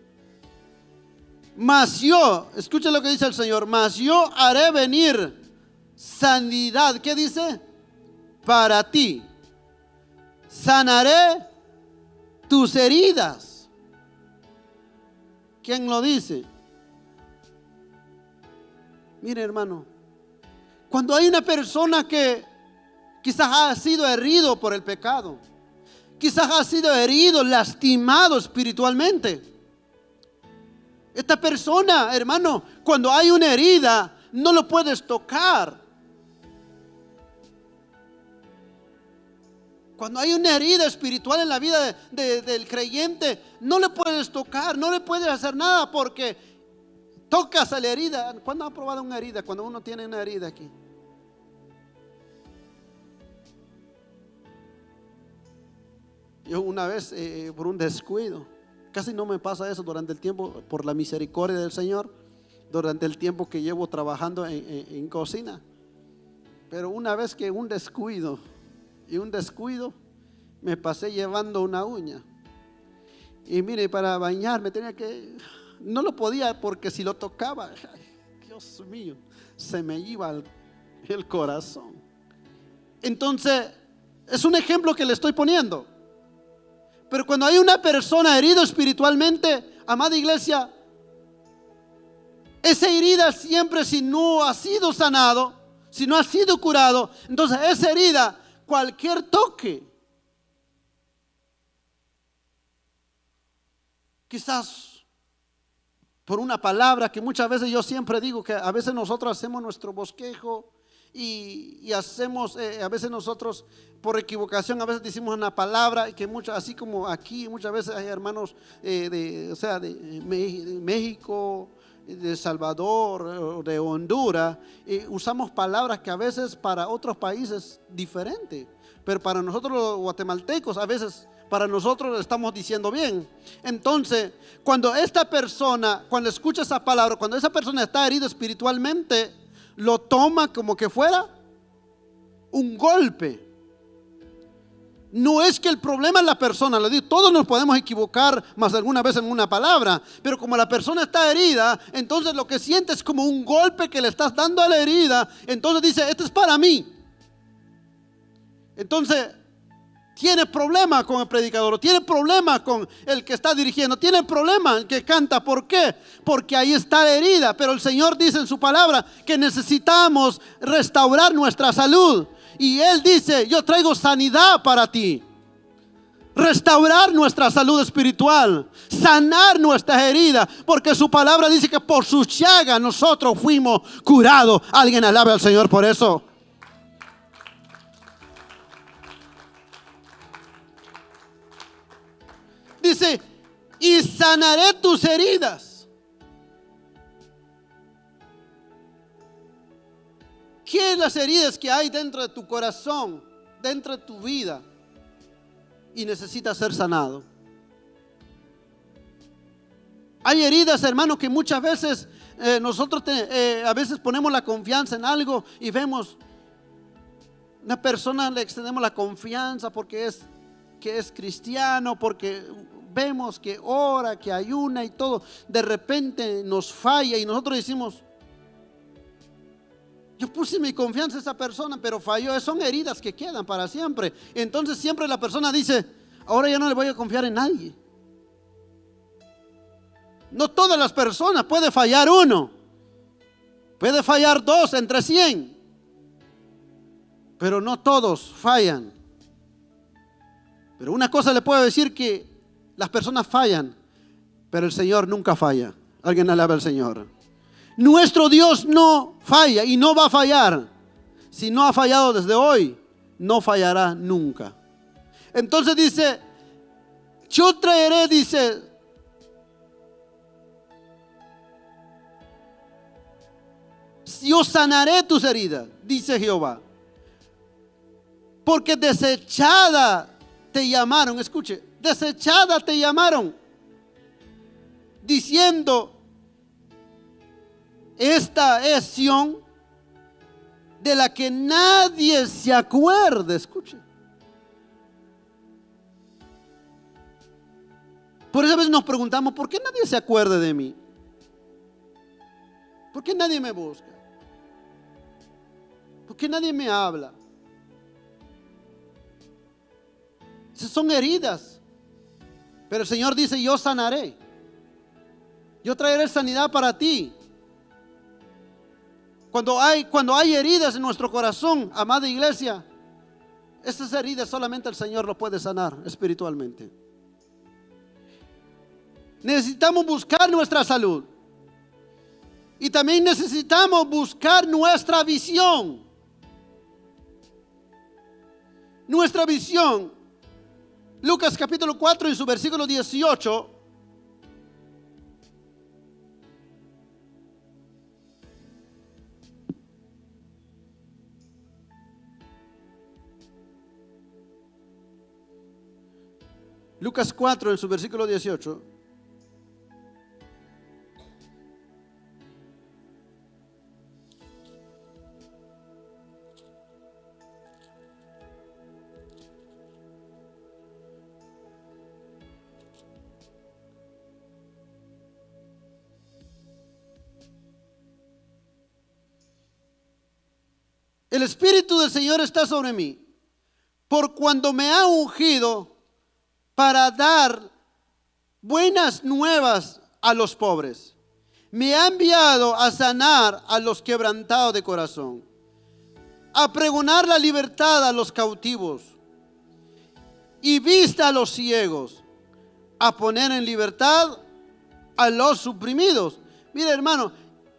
A: Mas yo, escucha lo que dice el Señor, mas yo haré venir sanidad. ¿Qué dice? Para ti. Sanaré tus heridas. ¿Quién lo dice? Mire, hermano, cuando hay una persona que quizás ha sido herido por el pecado, quizás ha sido herido, lastimado espiritualmente, esta persona, hermano, cuando hay una herida, no lo puedes tocar. Cuando hay una herida espiritual en la vida del creyente, no le puedes tocar, no le puedes hacer nada, porque tocas a la herida. ¿Cuándo ha probado una herida? Cuando uno tiene una herida aquí. Yo una vez, por un descuido, casi no me pasa eso durante el tiempo, por la misericordia del Señor, durante el tiempo que llevo trabajando en cocina. Pero una vez que un descuido me pasé llevando una uña. Y mire, para bañarme tenía que, no lo podía, porque si lo tocaba, ay, Dios mío, se me iba el corazón. Entonces, es un ejemplo que le estoy poniendo. Pero cuando hay una persona herida espiritualmente, amada iglesia, esa herida siempre, si no ha sido sanado, si no ha sido curado, entonces esa herida, cualquier toque, quizás por una palabra, que muchas veces yo siempre digo que a veces nosotros hacemos nuestro bosquejo y hacemos, a veces nosotros por equivocación, a veces decimos una palabra que muchas, así como aquí muchas veces hay hermanos de México, de Salvador, de Honduras, usamos palabras que a veces para otros países diferentes, pero para nosotros los guatemaltecos a veces para nosotros lo estamos diciendo bien. Entonces, cuando esta persona, cuando escucha esa palabra, cuando esa persona está herida espiritualmente, lo toma como que fuera un golpe. No es que el problema es la persona, lo digo, todos nos podemos equivocar más de alguna vez en una palabra, pero como la persona está herida, entonces lo que siente es como un golpe que le estás dando a la herida. Entonces dice, esto es para mí. Entonces tiene problema con el predicador, tiene problema con el que está dirigiendo, tiene problema el que canta. ¿Por qué? Porque ahí está la herida. Pero el Señor dice en su palabra que necesitamos restaurar nuestra salud. Y Él dice, yo traigo sanidad para ti. Restaurar nuestra salud espiritual, sanar nuestras heridas, porque su palabra dice que por sus llagas nosotros fuimos curados. Alguien alabe al Señor por eso. Dice, y sanaré tus heridas. ¿Qué es las heridas que hay dentro de tu corazón, dentro de tu vida? Y necesita ser sanado. Hay heridas, hermanos, que muchas veces nosotros a veces ponemos la confianza en algo y vemos una persona, le extendemos la confianza porque es cristiano, porque vemos que ora, que ayuna y todo. De repente nos falla y nosotros decimos, yo puse mi confianza en esa persona, pero falló. Son heridas que quedan para siempre. Entonces siempre la persona dice, ahora ya no le voy a confiar en nadie. No todas las personas, puede fallar uno, puede fallar 2 entre 100, pero no todos fallan. Pero una cosa le puedo decir, que las personas fallan, pero el Señor nunca falla. Alguien alaba al Señor. Nuestro Dios no falla y no va a fallar. Si no ha fallado desde hoy, no fallará nunca. Entonces dice, yo traeré, dice, yo sanaré tus heridas, dice Jehová. Porque desechada te llamaron, escuche, desechada te llamaron, diciendo, esta es Sión de la que nadie se acuerde. Escuche. Por eso a veces nos preguntamos, ¿por qué nadie se acuerda de mí? ¿Por qué nadie me busca? ¿Por qué nadie me habla? Esas son heridas. Pero el Señor dice, yo sanaré. Yo traeré sanidad para ti. Cuando hay heridas en nuestro corazón, amada iglesia, esas heridas solamente el Señor lo puede sanar espiritualmente. Necesitamos buscar nuestra salud. Y también necesitamos buscar nuestra visión. Nuestra visión. Lucas capítulo 4 en su versículo 18. Lucas 4 en su versículo 18. El Espíritu del Señor está sobre mí, por cuando me ha ungido para dar buenas nuevas a los pobres. Me ha enviado a sanar a los quebrantados de corazón, a pregonar la libertad a los cautivos y vista a los ciegos, a poner en libertad a los suprimidos. Mira, hermano,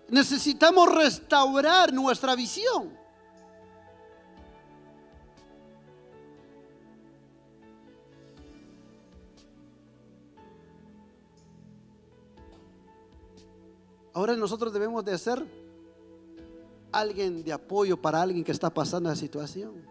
A: necesitamos restaurar nuestra visión. Ahora nosotros debemos de ser alguien de apoyo para alguien que está pasando esa situación.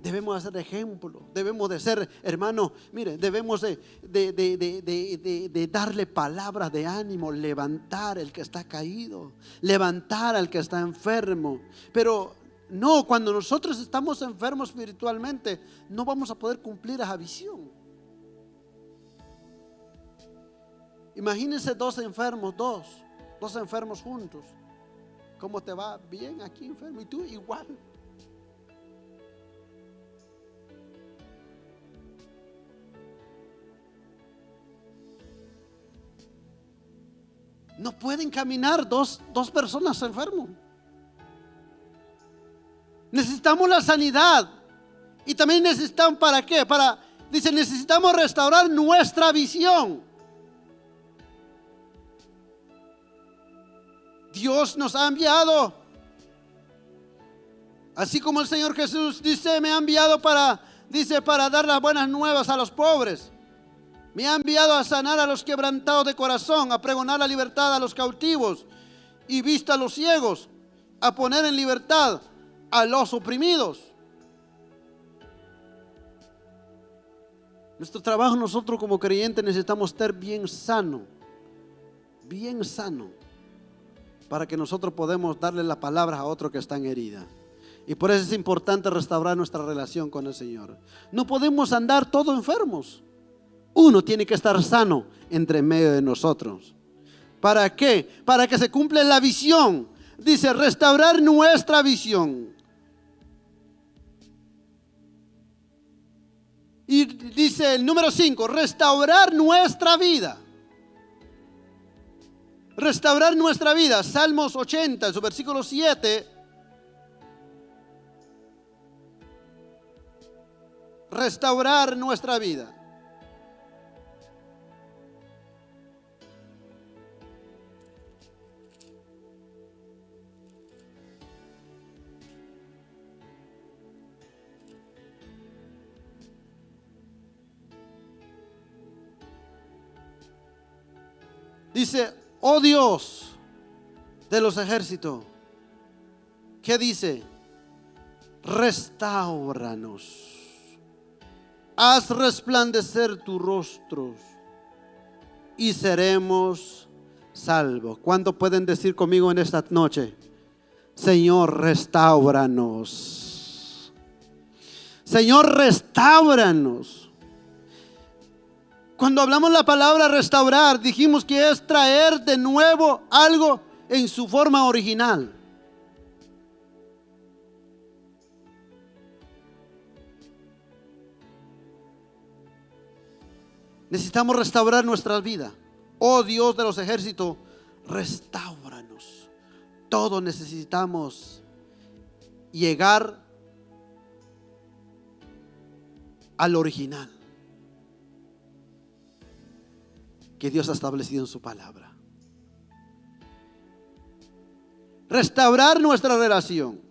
A: Debemos hacer ejemplo, debemos de ser, hermano, mire, debemos de darle palabras de ánimo, levantar al que está caído, levantar al que está enfermo. Pero no, cuando nosotros estamos enfermos espiritualmente, no vamos a poder cumplir esa visión. Imagínense dos enfermos juntos. ¿Cómo te va? Bien aquí enfermo, y tú igual. No pueden caminar dos personas enfermos. Necesitamos la sanidad. Y también necesitamos, ¿para qué? Dice, necesitamos restaurar nuestra visión. Dios nos ha enviado, así como el Señor Jesús dice, me ha enviado para dar las buenas nuevas a los pobres. Me ha enviado a sanar a los quebrantados de corazón, a pregonar la libertad a los cautivos y vista a los ciegos, a poner en libertad a los oprimidos. Nuestro trabajo, nosotros como creyentes necesitamos estar bien sano, para que nosotros podamos darle las palabras a otro que está en herida. Y por eso es importante restaurar nuestra relación con el Señor. No podemos andar todos enfermos. Uno tiene que estar sano entre medio de nosotros. ¿Para qué? Para que se cumpla la visión. Dice, restaurar nuestra visión. Y dice el número 5, restaurar nuestra vida. Restaurar nuestra vida. Salmos 80, en su versículo 7. Restaurar nuestra vida. Dice, oh Dios de los ejércitos, ¿qué dice? Restáuranos. Haz resplandecer tu rostro y seremos salvos. ¿Cuántos pueden decir conmigo en esta noche? Señor, restáuranos. Señor, restáuranos. Cuando hablamos la palabra restaurar, dijimos que es traer de nuevo algo en su forma original. Necesitamos restaurar nuestra vida. Oh Dios de los ejércitos, restáuranos. Todos necesitamos llegar al original que Dios ha establecido en su palabra. Restaurar nuestra relación.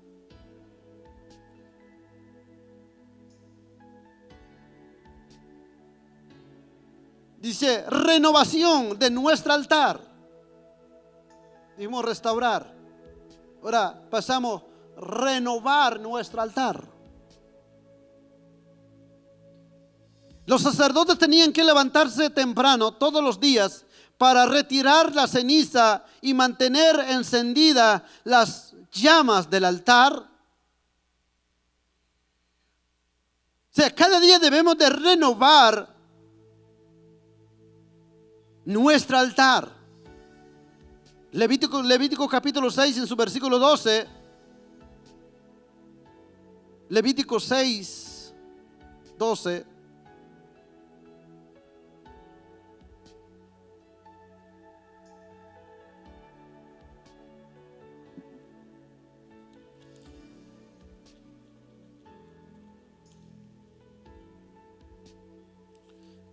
A: Dice, renovación de nuestro altar. Dijimos restaurar. Ahora pasamos renovar nuestro altar. Los sacerdotes tenían que levantarse temprano todos los días para retirar la ceniza y mantener encendidas las llamas del altar. O sea, cada día debemos de renovar nuestro altar. Levítico capítulo 6 en su versículo 12. Levítico 6, 12.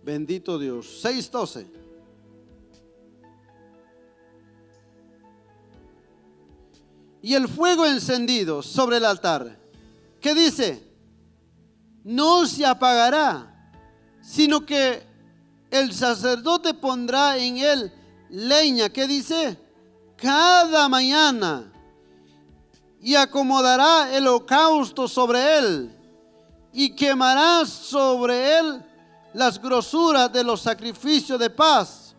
A: Bendito Dios. 6:12. Y el fuego encendido sobre el altar, ¿qué dice? No se apagará, sino que el sacerdote pondrá en él leña, ¿qué dice? Cada mañana, y acomodará el holocausto sobre él, y quemará sobre él las grosuras de los sacrificios de paz.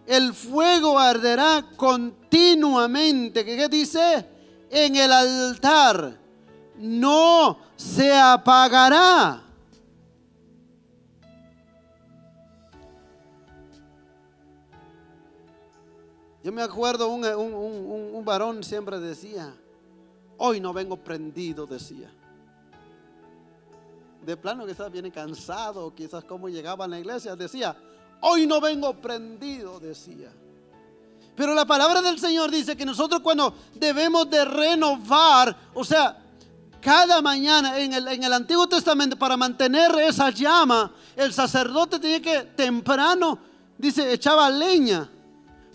A: El fuego arderá continuamente, ¿qué dice? En el altar, no se apagará. Yo me acuerdo un varón siempre decía, hoy no vengo prendido, decía. De plano quizás viene cansado, quizás como llegaba a la iglesia, decía, hoy no vengo prendido, decía. Pero la palabra del Señor dice que nosotros cuando debemos de renovar, o sea, cada mañana en el Antiguo Testamento, para mantener esa llama, el sacerdote tenía que temprano, dice, echaba leña.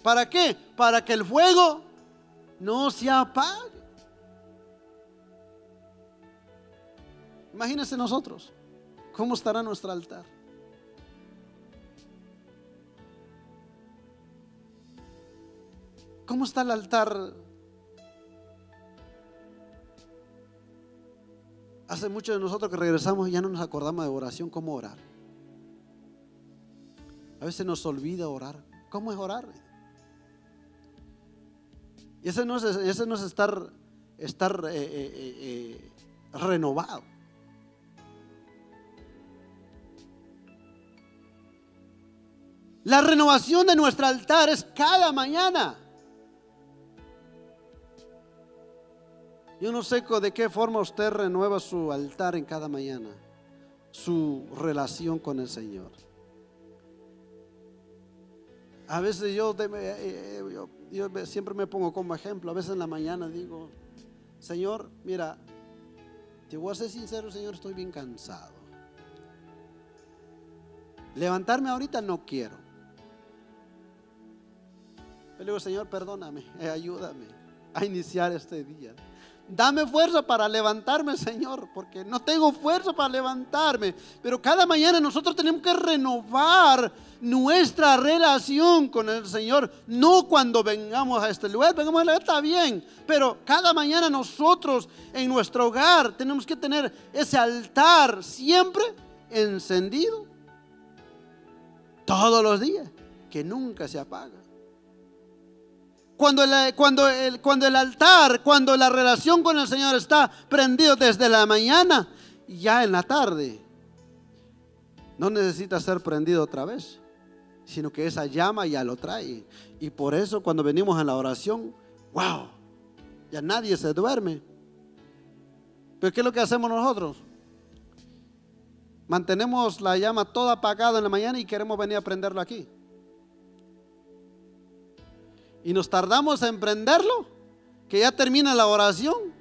A: ¿Para qué? Para que el fuego no se apague. Imagínense nosotros, ¿cómo estará nuestro altar? ¿Cómo está el altar? Hace mucho de nosotros que regresamos y ya no nos acordamos de oración, cómo orar. A veces nos olvida orar. ¿Cómo es orar? Y ese no es estar renovado. La renovación de nuestro altar es cada mañana. Yo no sé de qué forma usted renueva su altar en cada mañana, su relación con el Señor. A veces yo siempre me pongo como ejemplo. A veces en la mañana digo, Señor, mira, te voy a ser sincero, Señor, estoy bien cansado. Levantarme ahorita no quiero. Le digo, Señor, perdóname, ayúdame a iniciar este día. Dame fuerza para levantarme, Señor, porque no tengo fuerza para levantarme. Pero cada mañana nosotros tenemos que renovar nuestra relación con el Señor. No cuando vengamos a este lugar, vengamos a la está bien, pero cada mañana nosotros en nuestro hogar tenemos que tener ese altar siempre encendido, todos los días, que nunca se apaga. Cuando el altar, cuando la relación con el Señor está prendido desde la mañana, ya en la tarde no necesita ser prendido otra vez, sino que esa llama ya lo trae. Y por eso cuando venimos a la oración, wow, ya nadie se duerme. Pero ¿qué es lo que hacemos nosotros? Mantenemos la llama toda apagada en la mañana y queremos venir a prenderlo aquí. Y nos tardamos en prenderlo, que ya termina la oración.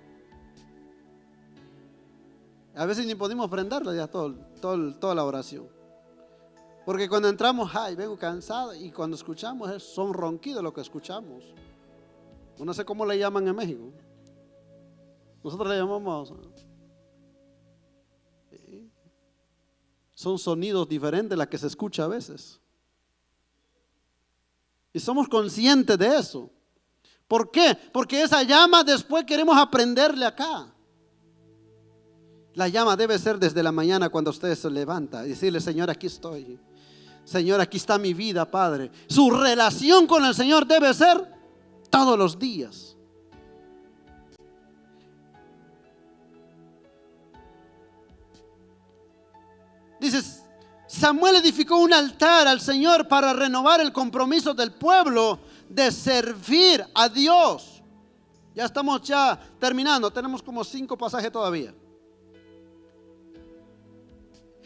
A: A veces ni podemos prenderlo ya toda la oración. Porque cuando entramos, ay, vengo cansado. Y cuando escuchamos, son ronquidos lo que escuchamos. No sé cómo le llaman en México. Nosotros le llamamos, son sonidos diferentes las que se escucha a veces. Y somos conscientes de eso. ¿Por qué? Porque esa llama después queremos aprenderle acá. La llama debe ser desde la mañana cuando usted se levanta y decirle, Señor, aquí estoy. Señor, aquí está mi vida, Padre. Su relación con el Señor debe ser todos los días. Dices, Samuel edificó un altar al Señor para renovar el compromiso del pueblo de servir a Dios. Ya estamos terminando, tenemos como 5 pasajes todavía.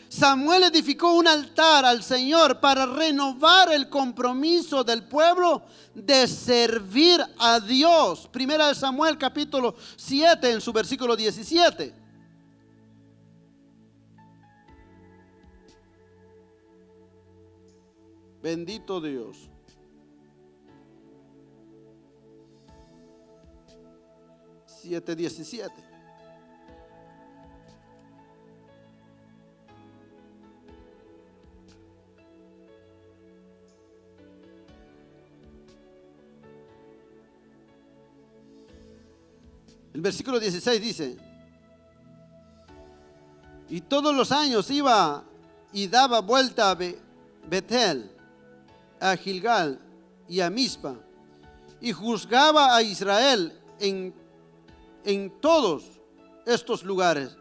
A: Samuel edificó un altar al Señor para renovar el compromiso del pueblo de servir a Dios. Primera de Samuel capítulo 7 en su versículo 17. Bendito Dios. Siete 17. El versículo 16 dice: y todos los años iba y daba vuelta a Betel, a Gilgal y a Mizpa, y juzgaba a Israel en todos estos lugares.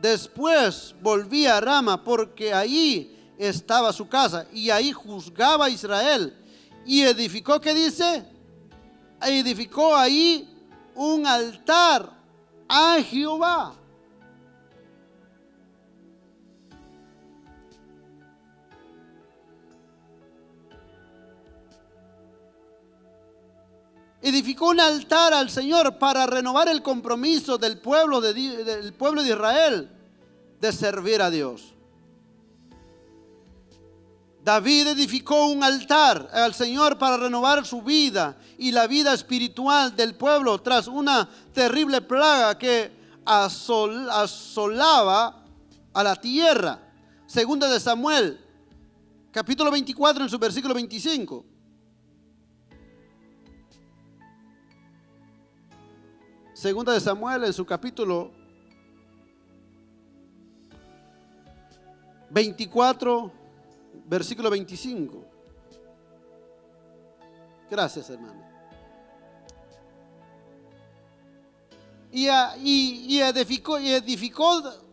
A: Después volvía a Rama, porque ahí estaba su casa, y ahí juzgaba a Israel. Y edificó, ¿qué dice? Edificó ahí un altar a Jehová. Edificó un altar al Señor para renovar el compromiso del pueblo de Israel de servir a Dios. David edificó un altar al Señor para renovar su vida y la vida espiritual del pueblo tras una terrible plaga que asolaba a la tierra. Segunda de Samuel, capítulo 24, en su versículo 25. Segunda de Samuel, en su capítulo 24, versículo 25. Gracias, hermano. Y edificó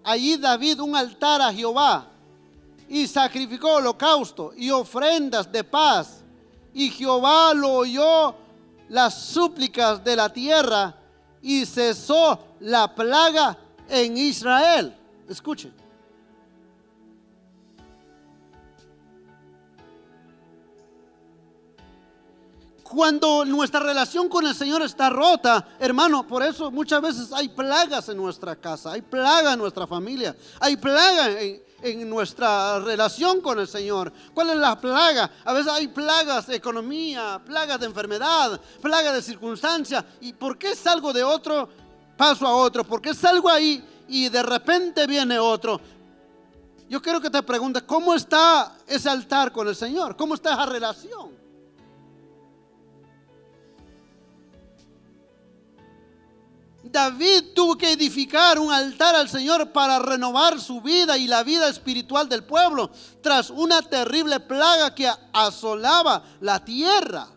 A: allí David un altar a Jehová, y sacrificó holocausto y ofrendas de paz. Y Jehová lo oyó las súplicas de la tierra, y cesó la plaga en Israel. Escuchen. Cuando nuestra relación con el Señor está rota, hermano, por eso muchas veces hay plagas en nuestra casa, hay plaga en nuestra familia, hay plaga en nuestra relación con el Señor. ¿Cuál es la plaga? A veces hay plagas de economía, plagas de enfermedad, plagas de circunstancia. ¿Y por qué salgo de otro paso a otro? ¿Por qué salgo ahí y de repente viene otro? Yo quiero que te preguntes, ¿cómo está ese altar con el Señor? ¿Cómo está esa relación? David tuvo que edificar un altar al Señor para renovar su vida y la vida espiritual del pueblo tras una terrible plaga que asolaba la tierra.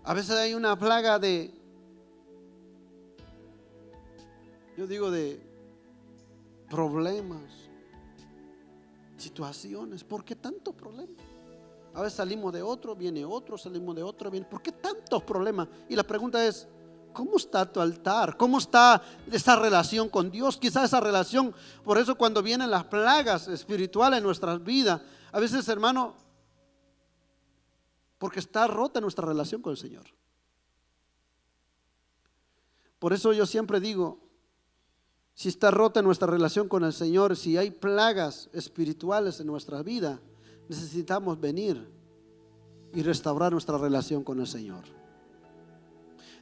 A: A veces hay una plaga de problemas, situaciones. ¿Por qué tantos problemas? A veces salimos de otro, viene otro, salimos de otro, viene. ¿Por qué tantos problemas? Y la pregunta es, ¿cómo está tu altar? ¿Cómo está esa relación con Dios? Quizás esa relación, por eso cuando vienen las plagas espirituales en nuestras vidas, a veces, hermano, porque está rota nuestra relación con el Señor. Por eso yo siempre digo, si está rota nuestra relación con el Señor, si hay plagas espirituales en nuestra vida, necesitamos venir y restaurar nuestra relación con el Señor.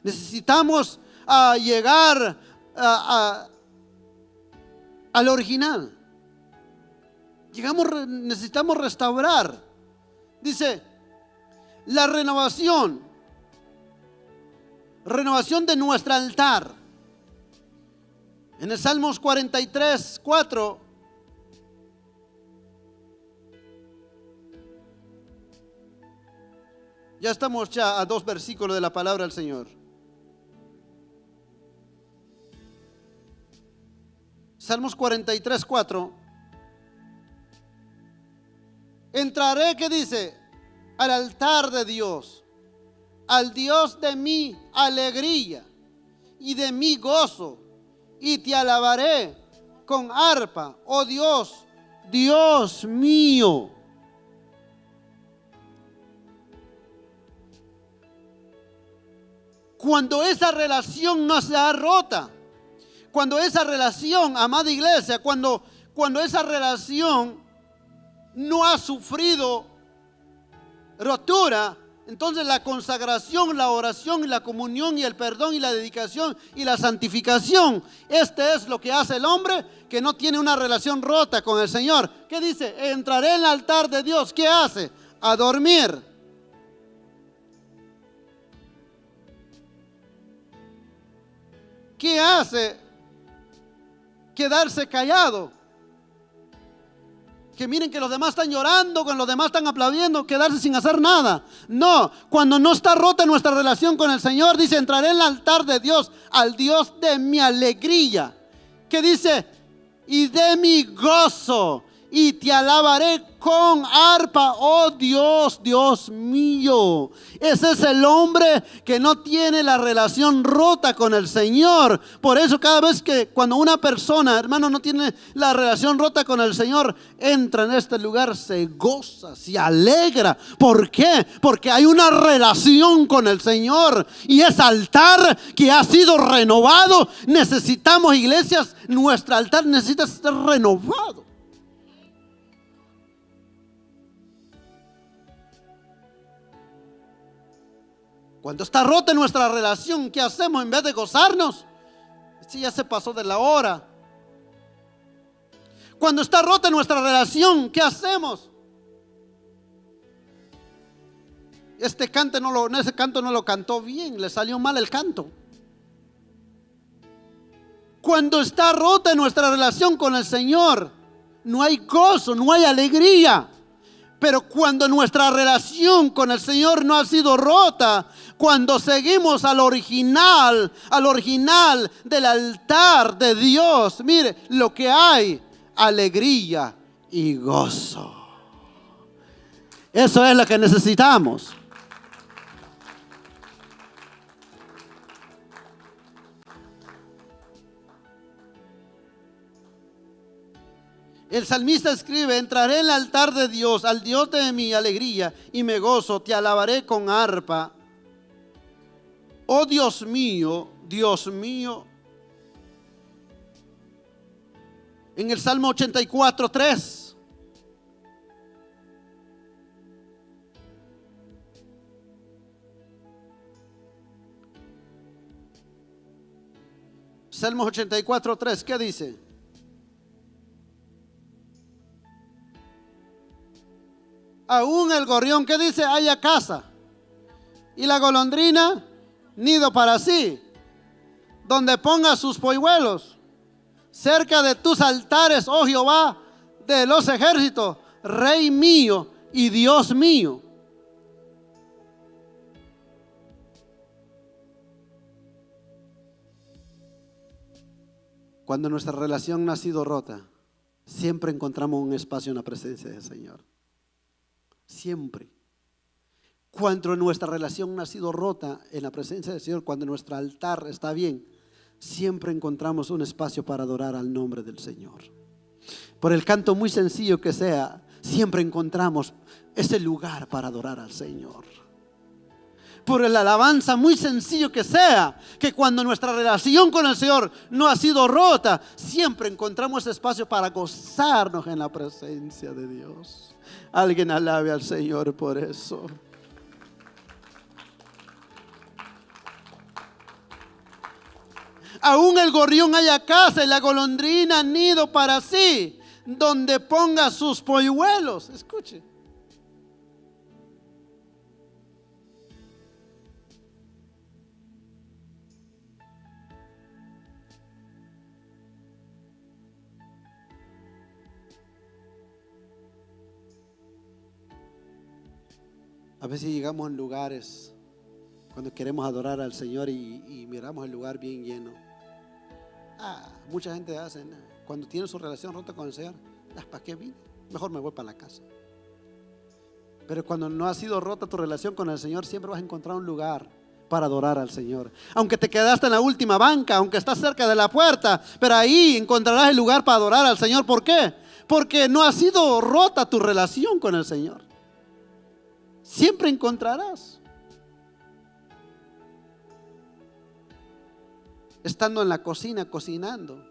A: Necesitamos llegar al original. Necesitamos restaurar. Dice, la renovación de nuestro altar. En el Salmos 43, 4. Ya estamos a 2 versículos de la palabra del Señor. Salmos 43, 4. Entraré, ¿qué dice? Al altar de Dios, al Dios de mi alegría y de mi gozo, y te alabaré con arpa, oh Dios, Dios mío. Cuando esa relación no se ha rota, cuando esa relación, amada iglesia, cuando esa relación no ha sufrido rotura, entonces la consagración, la oración, la comunión y el perdón y la dedicación y la santificación, este es lo que hace el hombre que no tiene una relación rota con el Señor. ¿Qué dice? Entraré en el altar de Dios. ¿Qué hace? a dormir. ¿Qué hace? Quedarse callado. Que miren que los demás están llorando, que los demás están aplaudiendo, quedarse sin hacer nada. No, cuando no está rota nuestra relación con el Señor, dice, entraré en el altar de Dios, al Dios de mi alegría. Que dice, y de mi gozo, y te alabaré con arpa, oh Dios, Dios mío. Ese es el hombre que no tiene la relación rota con el Señor. Por eso cada vez que cuando una persona, hermano, no tiene la relación rota con el Señor, entra en este lugar, se goza, se alegra. ¿Por qué? Porque hay una relación con el Señor. Y ese altar que ha sido renovado, necesitamos, iglesias, nuestro altar necesita ser renovado. Cuando está rota nuestra relación, ¿qué hacemos? En vez de gozarnos, si ya se pasó de la hora. Cuando está rota nuestra relación, ¿qué hacemos? Ese canto no lo cantó bien, le salió mal el canto. Cuando está rota nuestra relación con el Señor, no hay gozo, no hay alegría. Pero cuando nuestra relación con el Señor no ha sido rota, cuando seguimos al original del altar de Dios, mire lo que hay, alegría y gozo. Eso es lo que necesitamos. El salmista escribe, entraré en el altar de Dios, al Dios de mi alegría, y me gozo, te alabaré con arpa. Oh Dios mío, Dios mío. En el Salmo 84:3. Salmo 84:3, ¿qué dice? Aún el gorrión, ¿qué dice? Haya casa. Y la golondrina, nido para sí, donde ponga sus polluelos. Cerca de tus altares, oh Jehová de los ejércitos, Rey mío y Dios mío. Cuando nuestra relación no ha sido rota, siempre encontramos un espacio en la presencia del Señor. Siempre. Cuando nuestra relación no ha sido rota en la presencia del Señor, cuando nuestro altar está bien, siempre encontramos un espacio para adorar al nombre del Señor. Por el canto muy sencillo que sea, siempre encontramos ese lugar para adorar al Señor. Por el alabanza muy sencillo que sea, que cuando nuestra relación con el Señor no ha sido rota, siempre encontramos ese espacio para gozarnos en la presencia de Dios. Alguien alabe al Señor por eso. Aún el gorrión haya casa y la golondrina nido para sí, donde ponga sus polluelos. Escuche. A veces llegamos en lugares cuando queremos adorar al Señor y miramos el lugar bien lleno. Mucha gente hace, cuando tiene su relación rota con el Señor, ¿para qué vine? Mejor me voy para la casa. Pero cuando no ha sido rota tu relación con el Señor, siempre vas a encontrar un lugar para adorar al Señor. Aunque te quedaste en la última banca, aunque estás cerca de la puerta, pero ahí encontrarás el lugar para adorar al Señor. ¿Por qué? Porque no ha sido rota tu relación con el Señor. Siempre encontrarás. Estando en la cocina cocinando,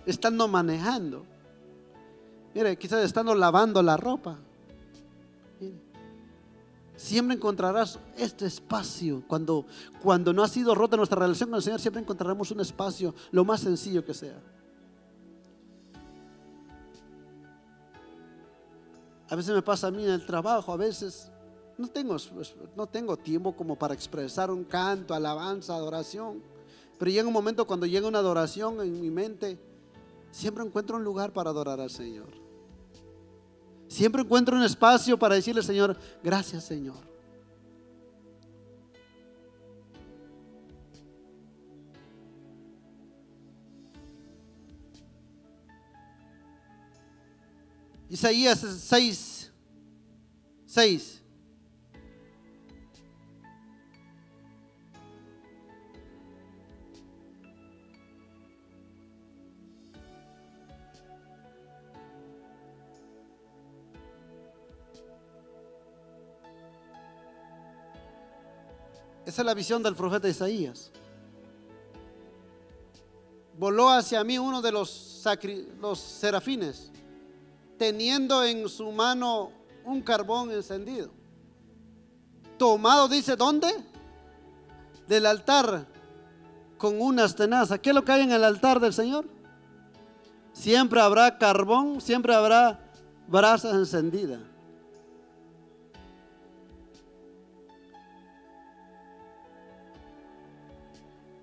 A: estando manejando, mire, quizás estando lavando la ropa. Mire, siempre encontrarás este espacio. Cuando no ha sido rota nuestra relación con el Señor, siempre encontraremos un espacio, lo más sencillo que sea. A veces me pasa a mí en el trabajo, a veces no tengo tiempo como para expresar un canto, alabanza, adoración. Pero llega un momento cuando llega una adoración en mi mente, siempre encuentro un lugar para adorar al Señor. Siempre encuentro un espacio para decirle al Señor, gracias Señor. Isaías 6. Esa es la visión del profeta Isaías. Voló hacia mí uno de los serafines, teniendo en su mano un carbón encendido, tomado, dice, ¿dónde? Del altar, con unas tenazas. ¿Qué es lo que hay en el altar del Señor? Siempre habrá carbón, siempre habrá brasas encendidas.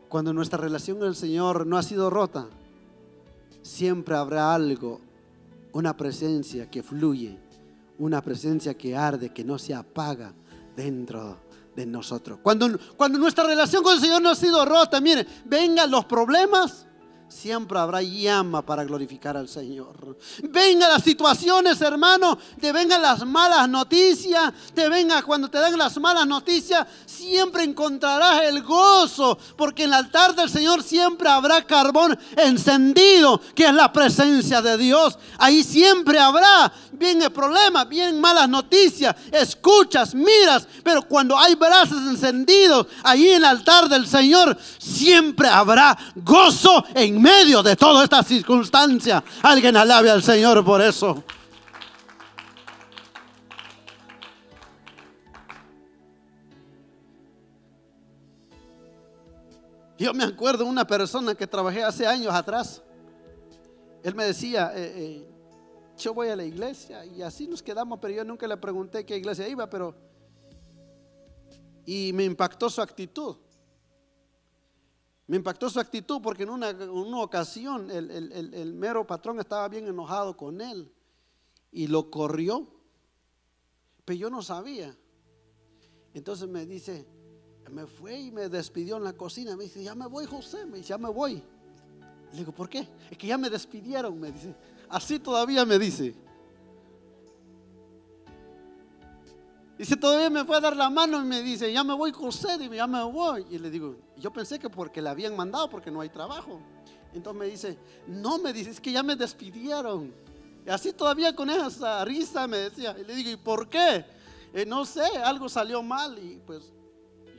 A: Cuando nuestra relación con el Señor no ha sido rota, siempre habrá algo, una presencia que fluye, una presencia que arde, que no se apaga dentro de nosotros. Cuando nuestra relación con el Señor no ha sido rota, miren, vengan los problemas, siempre habrá llama para glorificar al Señor. Vengan las situaciones, hermano, te vengan las malas noticias, cuando te dan las malas noticias, siempre encontrarás el gozo, porque en el altar del Señor siempre habrá carbón encendido, que es la presencia de Dios. Ahí siempre habrá, viene problemas, vienen malas noticias, escuchas, miras, pero cuando hay brasas encendidos, ahí en el altar del Señor siempre habrá gozo en medio de toda esta circunstancia. Alguien alabe al Señor por eso. Yo me acuerdo de una persona que trabajé hace años atrás. Él me decía, yo voy a la iglesia, y así nos quedamos, pero yo nunca le pregunté qué iglesia iba, y me impactó su actitud. Me impactó su actitud porque en una ocasión el mero patrón estaba bien enojado con él y lo corrió, pero yo no sabía. Entonces me dice, me fue y me despidió en la cocina. Me dice, ya me voy, José. Me dice, ya me voy. Le digo, ¿por qué? Es que ya me despidieron, me dice. Así todavía me dice. Dice, todavía me fue a dar la mano y me dice, ya me voy, José, dime, ya me voy. Y le digo, yo pensé que porque le habían mandado, porque no hay trabajo. Entonces me dice, no, me dice, es que ya me despidieron. Y así todavía con esa risa me decía. Y le digo, ¿y por qué? No sé, algo salió mal y pues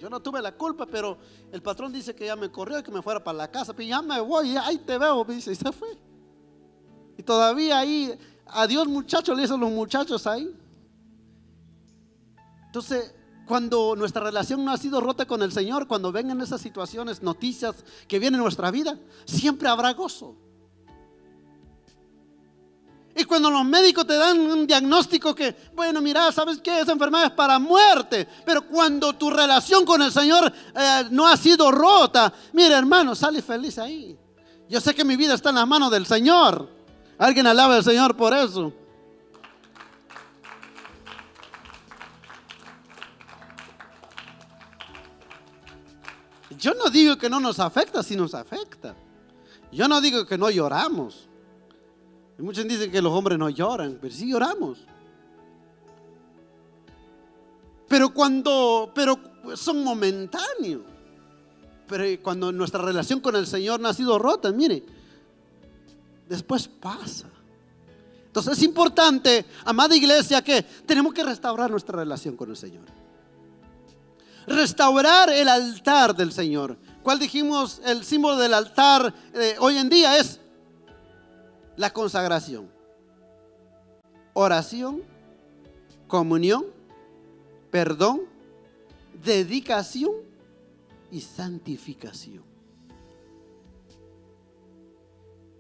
A: yo no tuve la culpa, pero el patrón dice que ya me corrió y que me fuera para la casa. Pero ya me voy, ahí te veo, me dice, y se fue. Y todavía ahí, adiós muchachos, le dicen los muchachos ahí. Entonces, cuando nuestra relación no ha sido rota con el Señor, cuando vengan esas situaciones, noticias que vienen en nuestra vida, siempre habrá gozo. Y cuando los médicos te dan un diagnóstico que, bueno, mira, ¿sabes qué? Esa enfermedad es para muerte. Pero cuando tu relación con el Señor no ha sido rota, mira, hermano, sale feliz ahí. Yo sé que mi vida está en las manos del Señor. Alguien alabe al Señor por eso. Yo no digo que no nos afecta, sí nos afecta. Yo no digo que no lloramos. Y muchos dicen que los hombres no lloran, pero sí lloramos. Pero son momentáneos. Pero cuando nuestra relación con el Señor no ha sido rota, mire, después pasa. Entonces es importante, amada iglesia, que tenemos que restaurar nuestra relación con el Señor. Restaurar el altar del Señor. ¿Cuál dijimos? El símbolo del altar hoy en día es la consagración, oración, comunión, perdón, dedicación y santificación.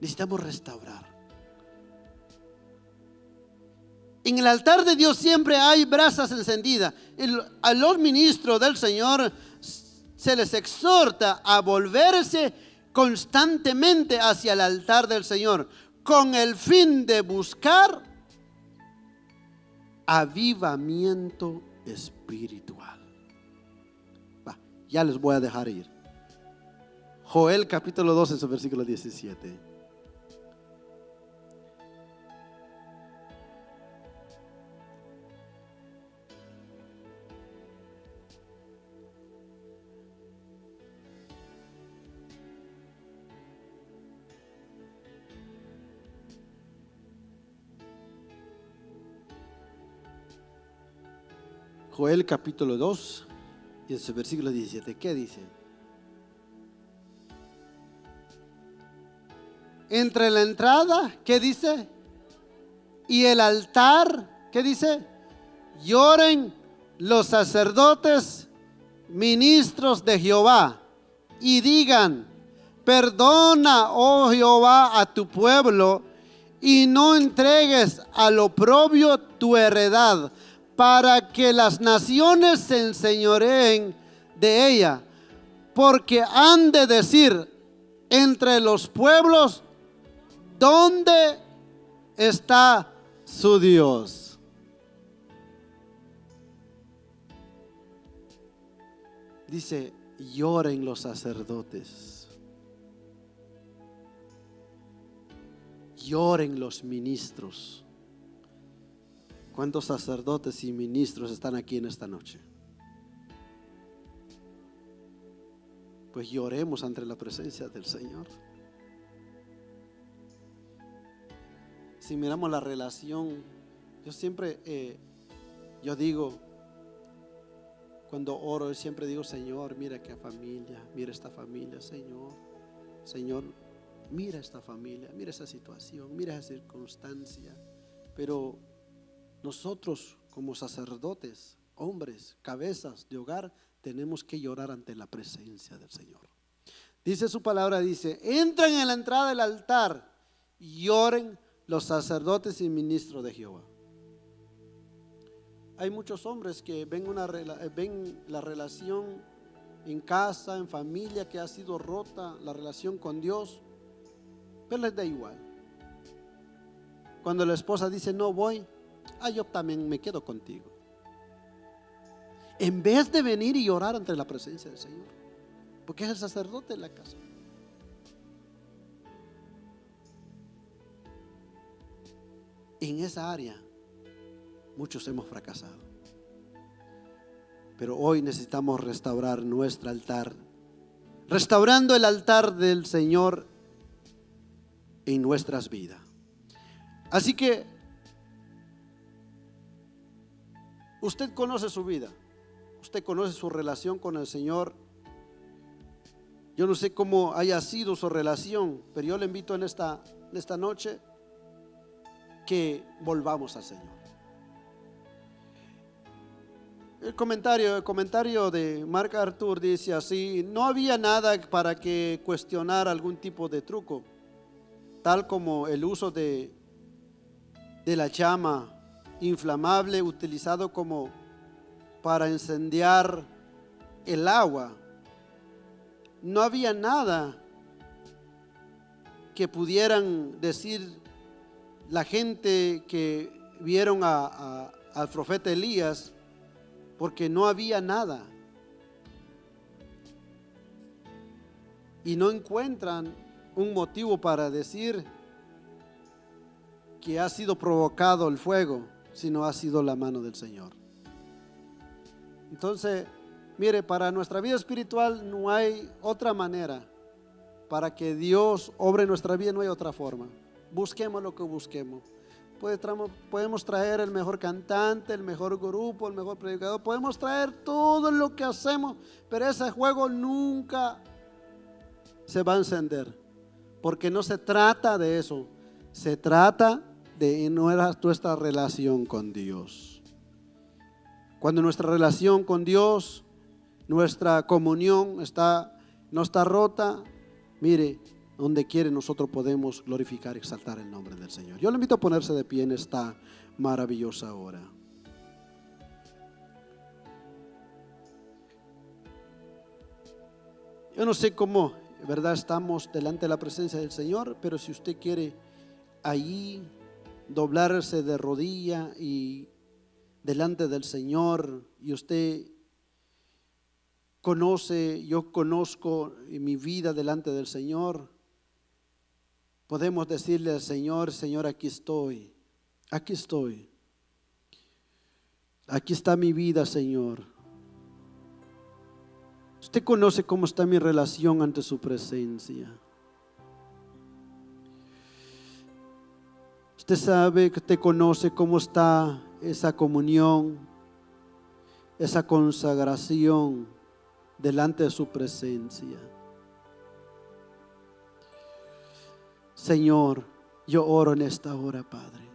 A: Necesitamos restaurar. En el altar de Dios siempre hay brasas encendidas. A los ministros del Señor se les exhorta a volverse constantemente hacia el altar del Señor, con el fin de buscar avivamiento espiritual. Ya les voy a dejar ir. Joel capítulo 2 en su versículo 17. Joel capítulo 2 y en su versículo 17, ¿qué dice? Entre la entrada, ¿qué dice? Y el altar, ¿qué dice? Lloren los sacerdotes, ministros de Jehová, y digan: perdona, oh Jehová, a tu pueblo, y no entregues al oprobio tu heredad, para que las naciones se enseñoreen de ella, porque han de decir entre los pueblos: ¿dónde está su Dios? Dice: lloren los sacerdotes, lloren los ministros. ¿Cuántos sacerdotes y ministros están aquí en esta noche? Pues lloremos ante la presencia del Señor. Si miramos la relación, yo siempre, yo digo, cuando oro, siempre digo: Señor, mira qué familia, mira esta familia, Señor. Señor, mira esta familia, mira esa situación, mira esa circunstancia. Pero nosotros como sacerdotes, hombres, cabezas de hogar, tenemos que llorar ante la presencia del Señor. Dice su palabra, dice: entren en la entrada del altar y lloren los sacerdotes y ministros de Jehová. Hay muchos hombres que ven la relación en casa, en familia, que ha sido rota, la relación con Dios, pero les da igual. Cuando la esposa dice: no voy, yo también me quedo contigo. En vez de venir y orar ante la presencia del Señor, porque es el sacerdote de la casa. En esa área muchos hemos fracasado, pero hoy necesitamos restaurar nuestro altar, restaurando el altar del Señor en nuestras vidas. Así que usted conoce su vida, usted conoce su relación con el Señor. Yo no sé cómo haya sido su relación, pero yo le invito en esta noche que volvamos al Señor. El comentario de Mark Arthur dice así: no había nada para que cuestionar algún tipo de truco, tal como el uso de la llama inflamable utilizado como para incendiar el agua. No había nada que pudieran decir la gente que vieron al profeta Elías, porque no había nada. Y no encuentran un motivo para decir que ha sido provocado el fuego, sino ha sido la mano del Señor. Entonces, mire, para nuestra vida espiritual no hay otra manera. Para que Dios obre en nuestra vida no hay otra forma. Busquemos lo que busquemos. Podemos traer el mejor cantante, el mejor grupo, el mejor predicador. Podemos traer todo lo que hacemos, pero ese fuego nunca se va a encender. Porque no se trata de eso. Se trata de nuestra relación con Dios. Cuando nuestra relación con Dios, nuestra comunión no está rota, mire, donde quiere nosotros podemos glorificar y exaltar el nombre del Señor. Yo le invito a ponerse de pie en esta maravillosa hora. Yo no sé cómo, ¿verdad?, estamos delante de la presencia del Señor, pero si usted quiere ahí doblarse de rodilla y delante del Señor, y usted conoce, yo conozco mi vida delante del Señor, podemos decirle al Señor: Señor, aquí estoy, aquí estoy, aquí está mi vida, Señor. Usted conoce cómo está mi relación ante su presencia. Usted sabe, que usted conoce cómo está esa comunión, esa consagración delante de su presencia. Señor, yo oro en esta hora, Padre.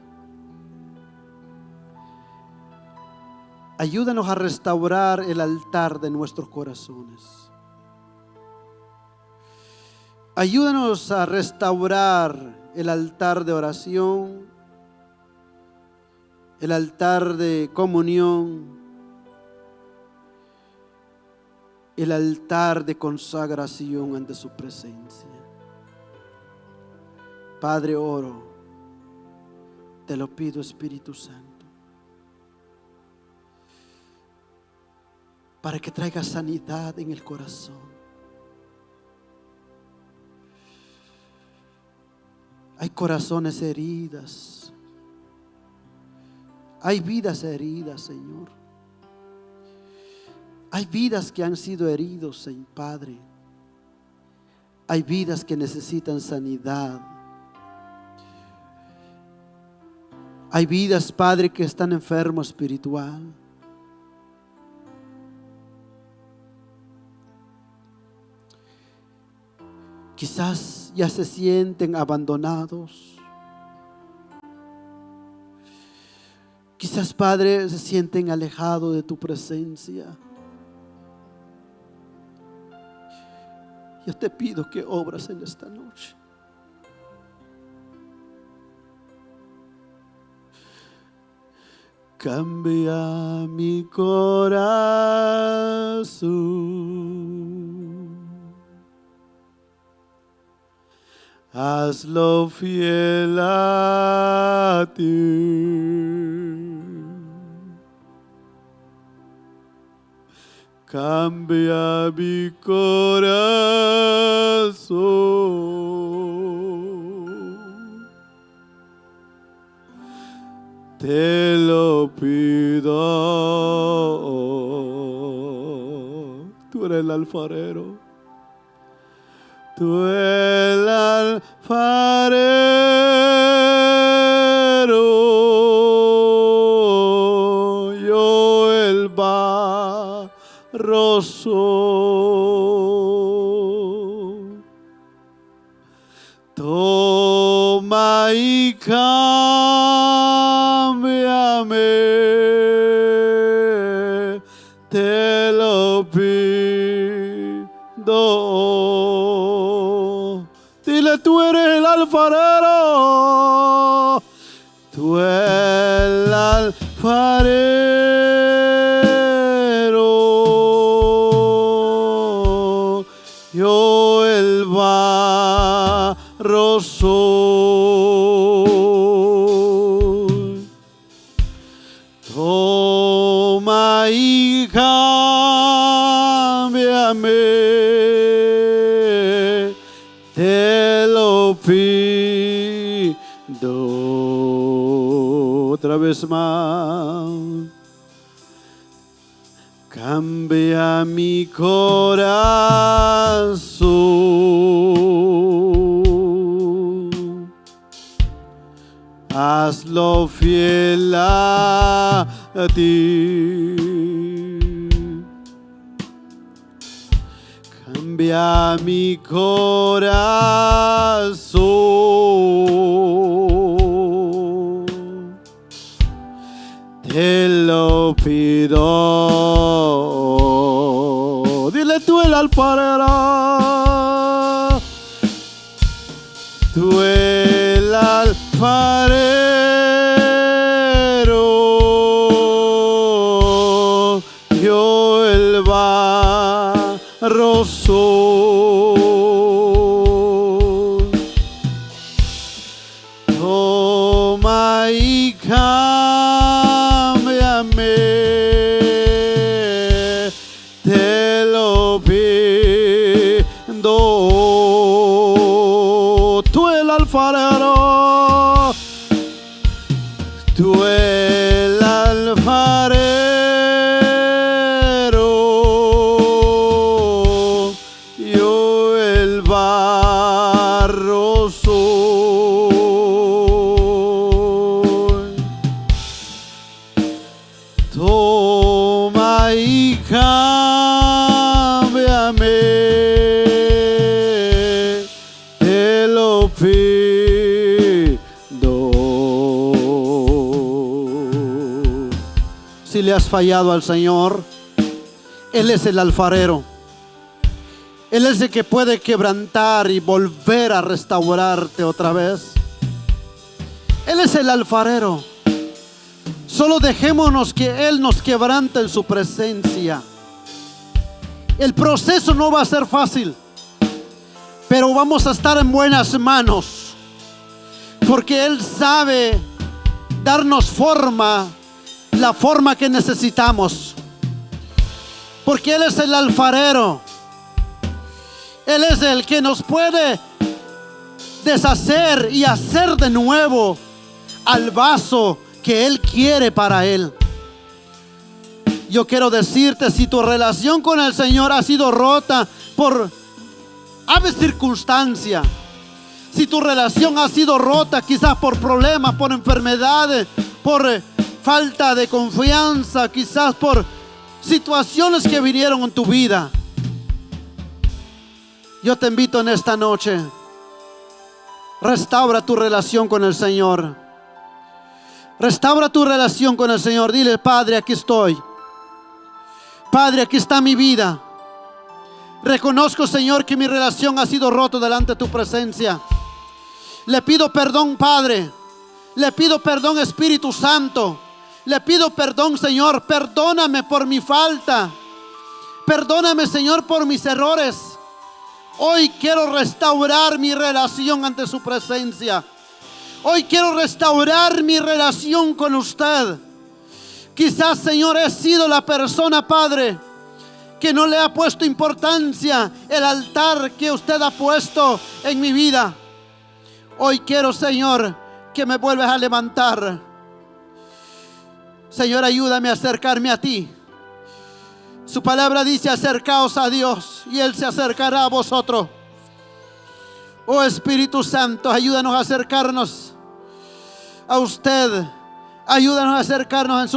A: Ayúdanos a restaurar el altar de nuestros corazones. Ayúdanos a restaurar el altar de oración, el altar de comunión, el altar de consagración ante su presencia. Padre, oro, te lo pido, Espíritu Santo, para que traiga sanidad en el corazón. Hay corazones heridas, hay vidas heridas, Señor. Hay vidas que han sido heridos, Señor Padre. Hay vidas que necesitan sanidad. Hay vidas, Padre, que están enfermos espiritual. Quizás ya se sienten abandonados. Quizás, Padre, se sienten alejados de tu presencia. Yo te pido que obras en esta noche. Cambia mi corazón, hazlo fiel a ti. Cambia mi corazón, te lo pido. Tú eres el alfarero, tú el alfarero, yo el barro soy. Toma y cámbiame, te lo pido. Dile: tú eres el alfarero, tú el alfarero, yo el barro soy. Toma y cámbiame, te lo pido. Otra vez más. Cambia mi corazón, hazlo fiel a ti. Cambia mi corazón, te lo pido. Dile: tú el alfarero, tú el alfarero, yo el barro soy. Toma y cámbiame, te lo pido. Tú el alfarero, tú el alfarero, yo el barro soy. Toma y cámbiame, te lo pido. Si le has fallado al Señor, Él es el alfarero. Él es el que puede quebrantar y volver a restaurarte otra vez. Él es el alfarero. Solo dejémonos que Él nos quebrante en su presencia. El proceso no va a ser fácil, pero vamos a estar en buenas manos, porque Él sabe darnos forma, la forma que necesitamos, porque Él es el alfarero. Él es el que nos puede deshacer y hacer de nuevo al vaso que Él quiere para Él. Yo quiero decirte, si tu relación con el Señor ha sido rota por ave circunstancia, si tu relación ha sido rota quizás por problemas, por enfermedades, por falta de confianza, quizás por situaciones que vinieron en tu vida, yo te invito en esta noche, restaura tu relación con el Señor. Restaura tu relación con el Señor. Dile: Padre, aquí estoy. Padre, aquí está mi vida. Reconozco, Señor, que mi relación ha sido rota delante de tu presencia. Le pido perdón, Padre. Le pido perdón, Espíritu Santo. Le pido perdón, Señor. Perdóname por mi falta. Perdóname, Señor, por mis errores. Hoy quiero restaurar mi relación ante su presencia. Hoy quiero restaurar mi relación con usted. Quizás, Señor, he sido la persona, Padre, que no le ha puesto importancia el altar que usted ha puesto en mi vida. Hoy quiero, Señor, que me vuelvas a levantar. Señor, ayúdame a acercarme a ti. Su palabra dice: acercaos a Dios y Él se acercará a vosotros. Oh Espíritu Santo, ayúdanos a acercarnos a usted. Ayúdanos a acercarnos en su